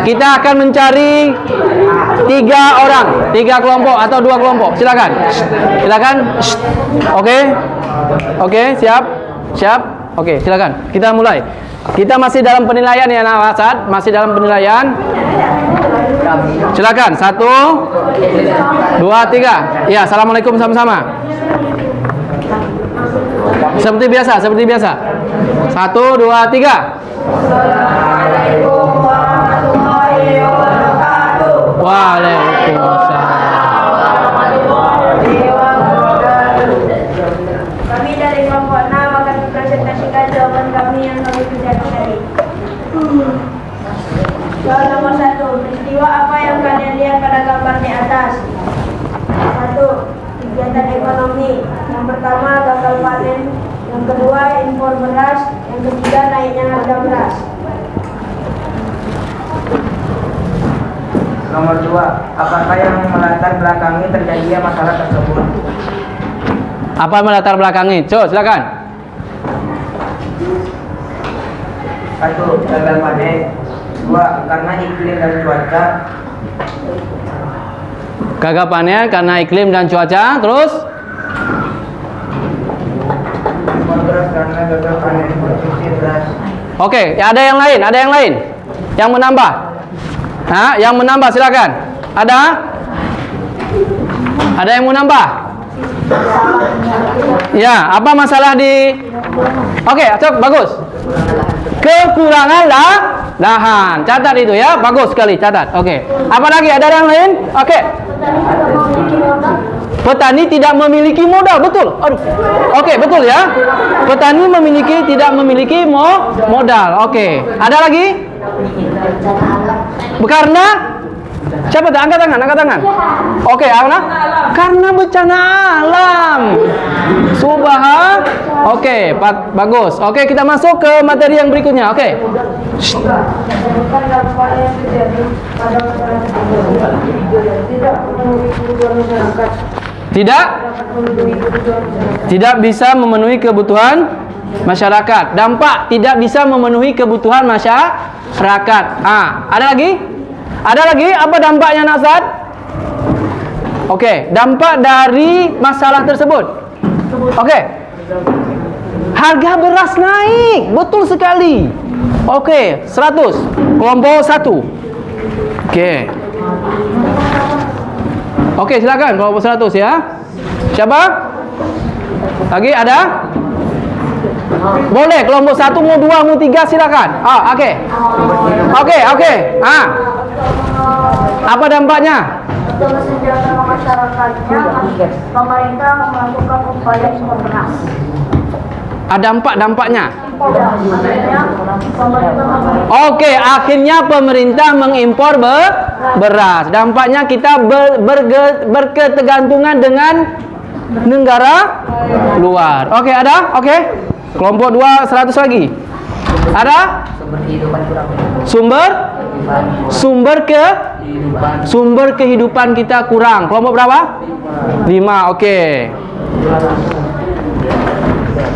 Kita akan mencari 3 orang, 3 kelompok atau 2 kelompok. Silakan. Oke, siap. Oke, silakan. Kita mulai. Kita masih dalam penilaian ya, Nak Asad. Masih dalam penilaian. Silakan. 1, 2, 3. Ya, assalamualaikum sama-sama. Seperti biasa. 1, 2, 3. Assalamualaikum warahmatullahi wabarakatuh. Waalaikumsalam. Kami dari kelompok 6 akan mempresentasikan jawaban kami yang kami kerjakan tadi. Soal nomor 1, peristiwa apa yang kalian lihat pada gambar di atas? 1. Kegiatan ekonomi. Yang pertama gagal panen, yang kedua impor beras, yang ketiga naiknya harga beras. Nomor 2, apakah yang melatar belakangi terjadinya masalah tersebut? Apa melatar belakangi? Coba silakan. 1. Gagal panen. 2. Karena iklim dan cuaca. Gagal panen karena iklim dan cuaca. Terus? Impor beras karena gagal panen produksi beras. Oke, ada yang lain? Yang menambah? Yang menambah silakan. Ada yang mau nambah? Ya, apa masalah di? Oke, bagus. Kekurangan lahan. Catat itu ya, bagus sekali catat. Oke. Apa lagi? Ada yang lain? Oke. Petani tidak memiliki modal, betul. Oke, betul ya. Petani tidak memiliki modal. Oke. Ada lagi? Karena siapa tuh? Angkat tangan. Oke, karena bencana alam. Oke, bagus. Oke, kita masuk ke materi yang berikutnya. Oke. Tidak bisa memenuhi kebutuhan masyarakat. Dampak tidak bisa memenuhi kebutuhan masyarakat. Ada lagi? Apa dampaknya, Nasad? Oke, dampak dari masalah tersebut. Oke. Harga beras naik, betul sekali. Oke, 100. Kelompok 1. Oke, silakan kelompok 100 ya. Siapa? Lagi ada? Boleh, kelompok 1 mau 2 mau 3 silakan. Oke. Apa dampaknya? Untuk kesejahteraan masyarakatnya, pemerintah melakukan upaya impor beras. Dampaknya? Oke, akhirnya pemerintah mengimpor beras. Dampaknya kita berketergantungan dengan negara luar. Oke, ada? Oke. Kelompok 2 100 lagi. Ada? Sumber kehidupan kita kurang. Kelompok berapa? 5.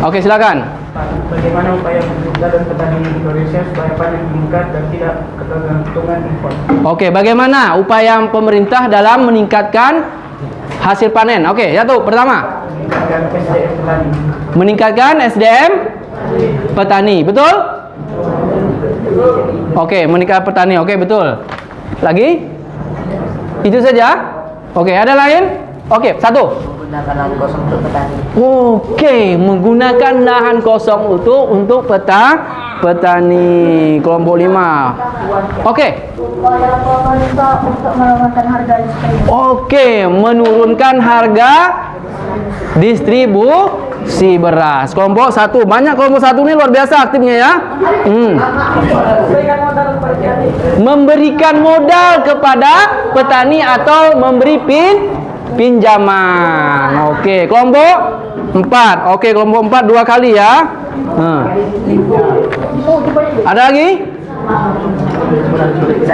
Oke, silakan. Bagaimana upaya pemerintah dan petani Indonesia supaya panen meningkat dan tidak ketergantungan impor? Oke, bagaimana upaya pemerintah dalam meningkatkan hasil panen? Oke, pertama. Meningkatkan SDM petani. Betul? Oke, meningkatkan petani. Oke, betul. Lagi? Itu saja? Oke, ada lain? Oke, 1. Menggunakan lahan kosong untuk petani. Oke, menggunakan lahan kosong untuk petani. Kelompok 5. Oke. Upaya pemerintah untuk menurunkan harga listrik. Oke, menurunkan harga distribusi beras. Kelompok 1, banyak kelompok 1 ini luar biasa aktifnya ya. Memberikan modal kepada petani atau memberi pinjaman. Oke, kelompok 4. Oke, kelompok 4 2 kali ya. Ada lagi?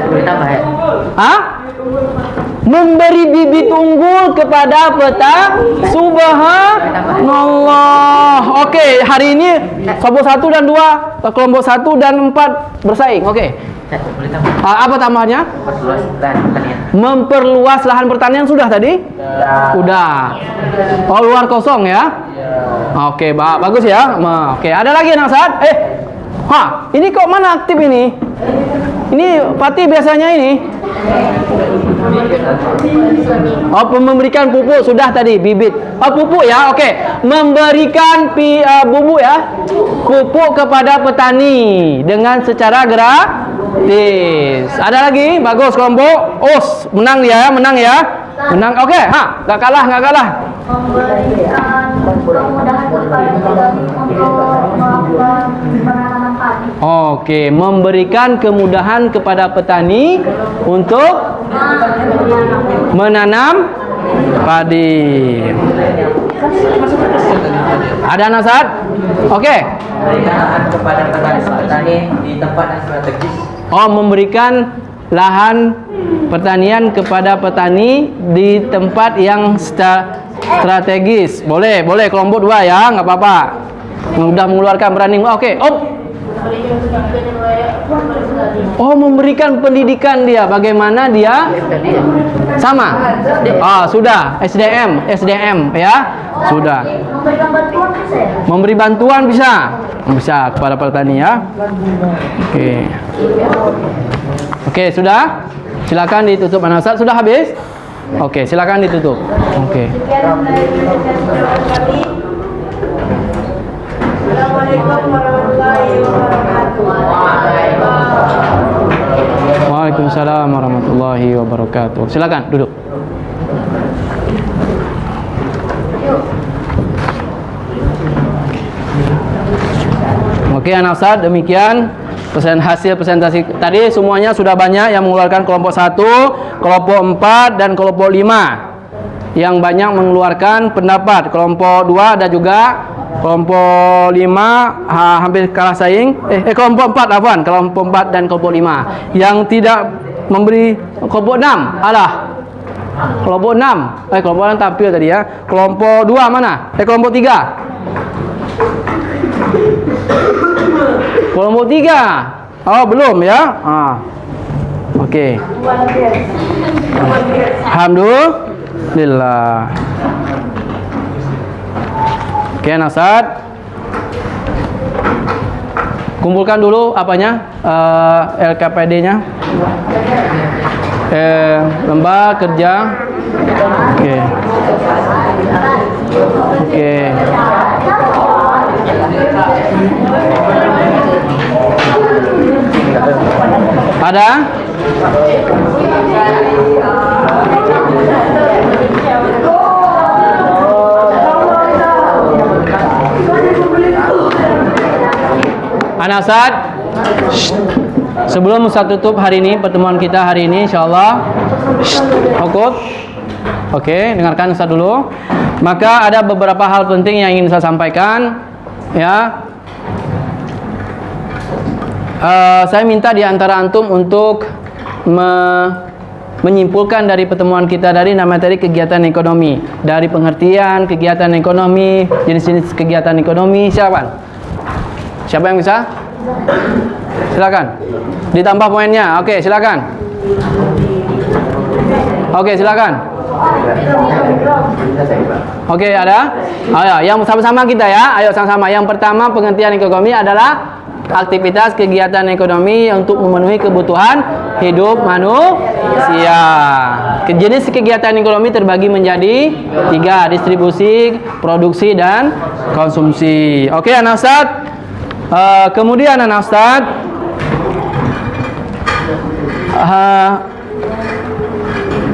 Boleh tambah ya? Hah? Memberi bibit unggul kepada petani. Subhanallah. Oke, hari ini kelompok 1 dan 2, kelompok 1 dan 4 bersaing. Oke. Boleh tambah. Apa tambahnya? Perluas lahan pertanian. Memperluas lahan pertanian sudah tadi? Udah. Oh, luar kosong ya? Oke, bagus ya. Oke, ada lagi anak saat? Ini kok mana aktif ini? Ini Pati biasanya ini. Oh, memberikan pupuk sudah tadi, bibit. Oh, pupuk ya. Oke. Memberikan bubuk ya. Pupuk kepada petani dengan secara gratis. Ada lagi? Bagus kelompok. Menang dia, menang ya. Menang. Oke, enggak kalah. Memberikan kemudahan kepada petani untuk melakukan penanaman padi. Oke, memberikan kemudahan kepada petani untuk menanam padi. Ada nasihat? Oke. Memberikan lahan kepada petani di tempat yang strategis. Memberikan lahan pertanian kepada petani di tempat yang strategis. Boleh kelompok 2 ya, nggak apa-apa. Udah mengeluarkan berani. Oke. Memberikan pendidikan dia. Bagaimana dia? Sama. Sudah. SDM ya. Sudah. Memberikan bantuan bisa ya? Memberi bantuan bisa kepada petani ya. Oke, sudah. Silakan ditutup Anasat. Sudah habis? Oke, silakan ditutup. Oke. Sekian dari kami. Assalamualaikum warahmatullahi wabarakatuh. Waalaikumsalam warahmatullahi wabarakatuh. Silakan duduk. Oke, anak Ustaz, demikian hasil presentasi tadi. Semuanya sudah banyak yang mengeluarkan kelompok 1, kelompok 4 dan kelompok 5 yang banyak mengeluarkan pendapat. Kelompok 2 ada juga, kelompok 5 hampir kalah saing. Kelompok 4 afwan, kelompok 4 dan kelompok 5 yang tidak memberi. Kelompok 6 kelompok 6 kelompok 6 tampil tadi ya. Kelompok 2 mana? Kelompok 3. Kelompok 3. Belum ya? Oke. Alhamdulillah. Oke, Nasad. Kumpulkan dulu apanya? LKPD-nya. Lembar kerja. Oke. Ada? Anasad, sebelum Ustaz tutup hari ini, pertemuan kita hari ini insyaallah. Oke, dengarkan Ustaz dulu. Maka ada beberapa hal penting yang ingin saya sampaikan ya. Saya minta di antara antum untuk menyimpulkan dari pertemuan kita dari materi kegiatan ekonomi, dari pengertian kegiatan ekonomi, jenis-jenis kegiatan ekonomi. Siapa yang bisa? Silakan. Ditambah poinnya. Oke, silakan. Oke, silakan. Oke, ada? Ayo, yang sama-sama kita ya. Ayo sama-sama. Yang pertama, pengertian ekonomi adalah aktivitas kegiatan ekonomi untuk memenuhi kebutuhan hidup manusia. Jenis kegiatan ekonomi terbagi menjadi 3, distribusi, produksi, dan konsumsi. Oke, anak Ustaz. Kemudian anak Ustaz,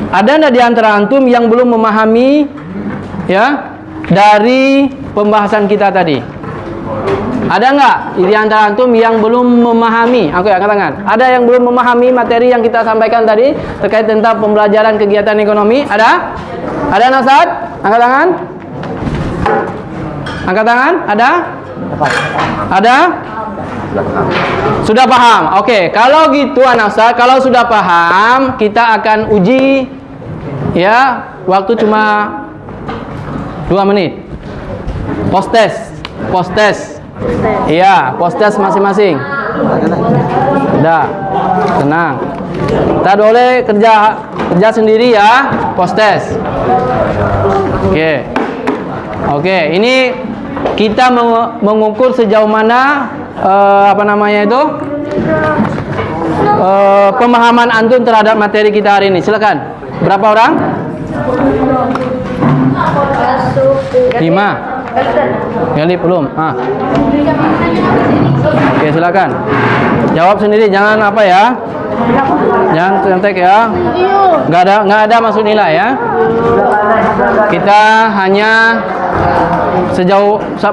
ada nggak di antara antum yang belum memahami ya dari pembahasan kita tadi? Ada nggak di antara antum yang belum memahami? Oke, angkat tangan. Ada yang belum memahami materi yang kita sampaikan tadi terkait tentang pembelajaran kegiatan ekonomi? Ada? Ada Nasad? Angkat tangan. Angkat tangan. Ada? Ada? Sudah paham? Oke, kalau gitu Nasad, kalau sudah paham, kita akan uji. Ya, waktu cuma 2 menit. Post test. Iya, post test masing-masing. Udah, tenang. Kita boleh kerja sendiri ya, post test. Oke, ini kita mengukur sejauh mana pemahaman antum terhadap materi kita hari ini. Silakan. Berapa orang? 5. Galip belum? Oke, silakan. Jawab sendiri, jangan apa ya? Jangan contek ya. Nggak ada masuk nilai ya. Kita hanya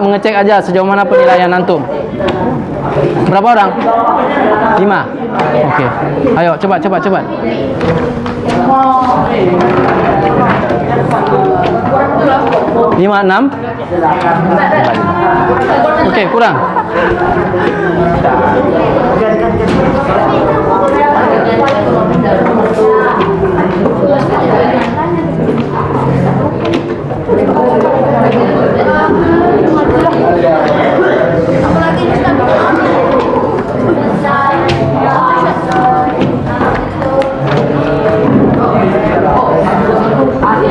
mengecek aja sejauh mana penilaian antum. Berapa orang? 5. Oke. Ayo cepat. 5, 6. Oke, kurang.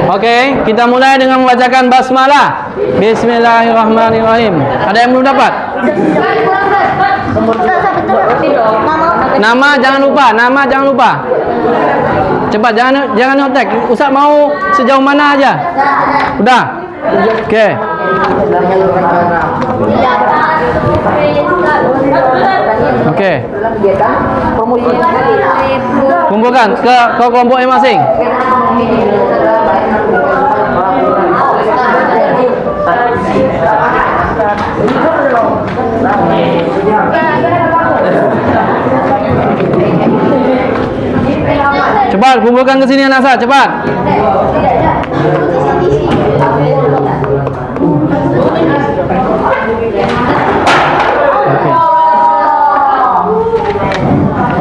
Oke, kita mulai dengan membacakan basmalah. Bismillahirrahmanirrahim. Ada yang belum dapat? Nama jangan lupa. Cepat, jangan nyotek. Ustaz mau sejauh mana aja? Udah. Oke. Oke. Kumpulkan ke kelompoknya masing. Cepat kumpulkan ke sini Nasa, cepat.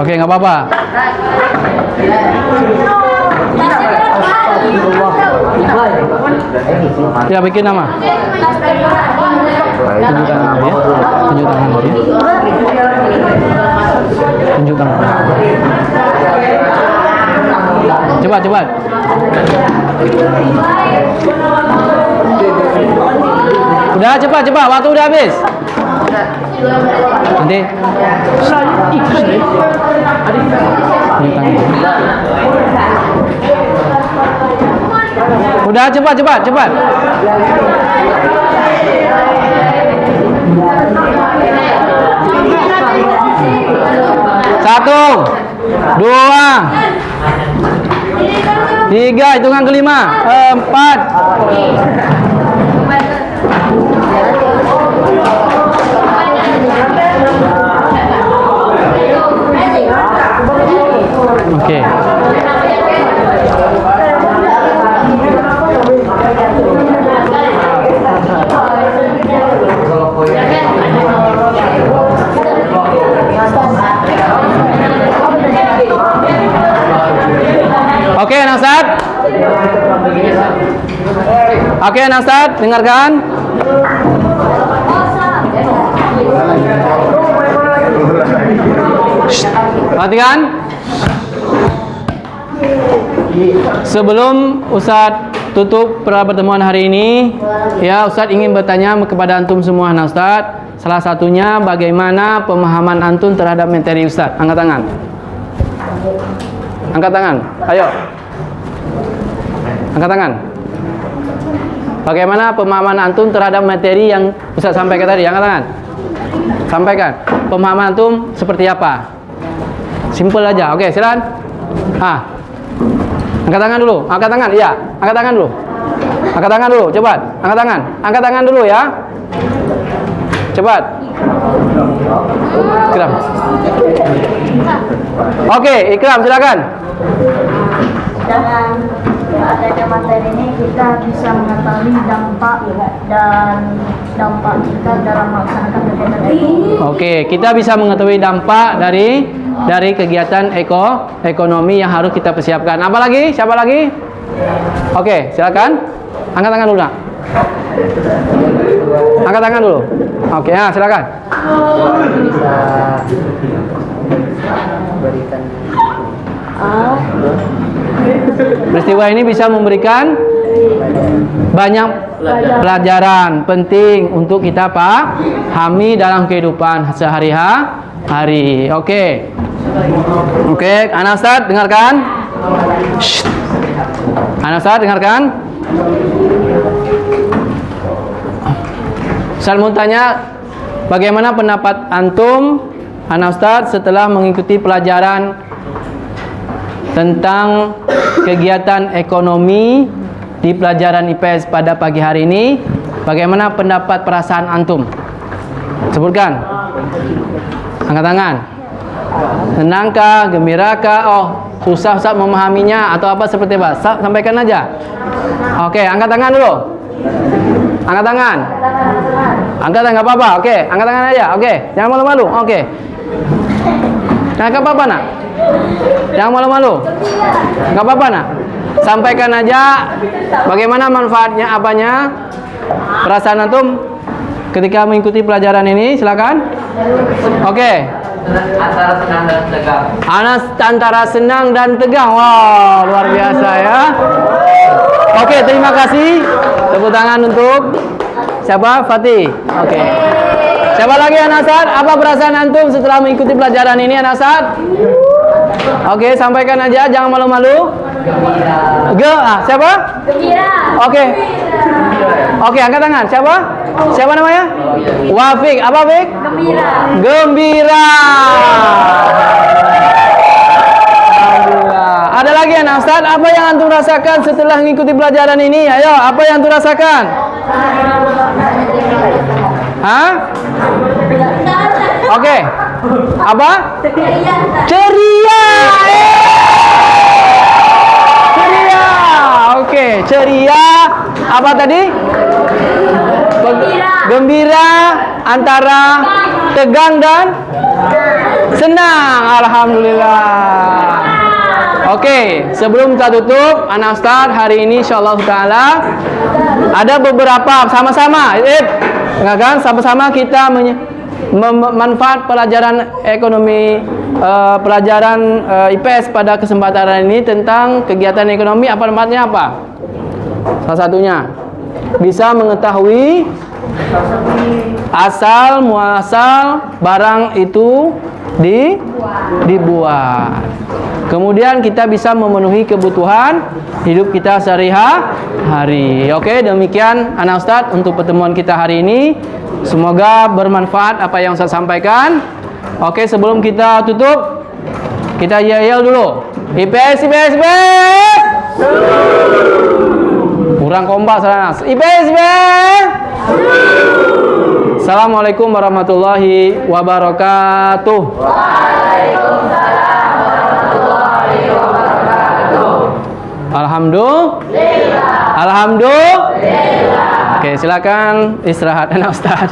Oke, nggak apa-apa. Ya, bikin nama. Tunjuk tangan dia. Tunjuk tangan. Cepat. Udah cepat. Waktu udah habis. Nanti. Tunjuk tangan. Udah cepat. 1, 2, 3, hitungan kelima, 4. Oke. Oke, Nasad, dengarkan. Perhatikan. Sebelum Ustadz tutup pertemuan hari ini, ya Ustadz ingin bertanya kepada antum semua Nasad. Salah satunya bagaimana pemahaman antum terhadap materi Ustadz. Angkat tangan. Ayo. Angkat tangan. Bagaimana pemahaman antum terhadap materi yang Ustadz sampaikan tadi? Angkat tangan. Sampaikan. Pemahaman antum seperti apa? Simple aja. Oke, silakan. Angkat tangan dulu. Iya, angkat tangan dulu. Cepat. Angkat tangan. Angkat tangan dulu ya. Cepat. Ikram. Oke, Ikram silakan. Dengan adanya materi ini kita bisa mengetahui dampak kita dalam melaksanakan kegiatan ekonomi. Oke, kita bisa mengetahui dampak dari kegiatan ekonomi yang harus kita persiapkan. Apa lagi? Siapa lagi? Oke, silakan. Angkat tangan dulu, Nak. Angkat tangan dulu. Oke, nah, silakan. Bisa berikan Peristiwa ini bisa memberikan banyak pelajaran penting untuk kita pahami dalam kehidupan sehari-hari. Oke. Oke, Anak Ustaz dengarkan. Shh. Anak Ustaz dengarkan. Saya mau tanya, bagaimana pendapat antum, Anak Ustaz, setelah mengikuti pelajaran tentang kegiatan ekonomi di pelajaran IPS pada pagi hari ini? Bagaimana pendapat perasaan antum? Sebutkan. Angkat tangan. Senangkah, gembirakah? Oh, susah Ustaz memahaminya atau apa seperti apa? Sampaikan aja. Oke, angkat tangan dulu. Angkat tangan. Angkat tangan, nggak apa-apa. Oke, angkat tangan aja. Oke, jangan malu-malu. Oke. Nah, nggak apa-apa, Nak. Jangan malu-malu. Nggak apa-apa, Nak. Sampaikan aja bagaimana manfaatnya, apanya, perasaan antum ketika mengikuti pelajaran ini. Silakan. Oke. antara senang dan tegang. Antara senang dan tegang. Wow, luar biasa ya. Oke, terima kasih. Tepuk tangan untuk siapa? Fatih. Oke. Siapa lagi, Anak Ustaz? Apa perasaan antum setelah mengikuti pelajaran ini, Anak Ustaz? Oke, sampaikan aja, jangan malu-malu. Siapa? Gembira. Oke. Oke, angkat tangan. Siapa? Siapa namanya? Wafik. Apa, Wafik? Gembira. Gembira. Alhamdulillah. Ada lagi, Anak Ustaz? Apa yang antum rasakan setelah mengikuti pelajaran ini? Ayo, apa yang antum rasakan? Hah? Oke. Apa? Ceria. Ceria. Oke, ceria. Apa tadi? Gembira. Antara tegang dan senang. Alhamdulillah. Oke, sebelum kita tutup, Anak Ustaz, hari ini insyaallah taala ada beberapa sama-sama. Kan sama-sama kita manfaat pelajaran ekonomi, pelajaran IPS pada kesempatan ini tentang kegiatan ekonomi. Apa manfaatnya apa? Salah satunya bisa mengetahui asal muasal barang itu dibuat. Kemudian kita bisa memenuhi kebutuhan hidup kita sehari-hari. Oke, demikian Anak Ustaz untuk pertemuan kita hari ini. Semoga bermanfaat apa yang saya sampaikan. Oke, sebelum kita tutup, kita yel dulu. IPS, IPS, IPS. Kurang kompak sana. IPS, IPS. Assalamualaikum warahmatullahi wabarakatuh. Alhamdulillah. Alhamdulillah. Oke, silakan istirahat, Anak Ustaz.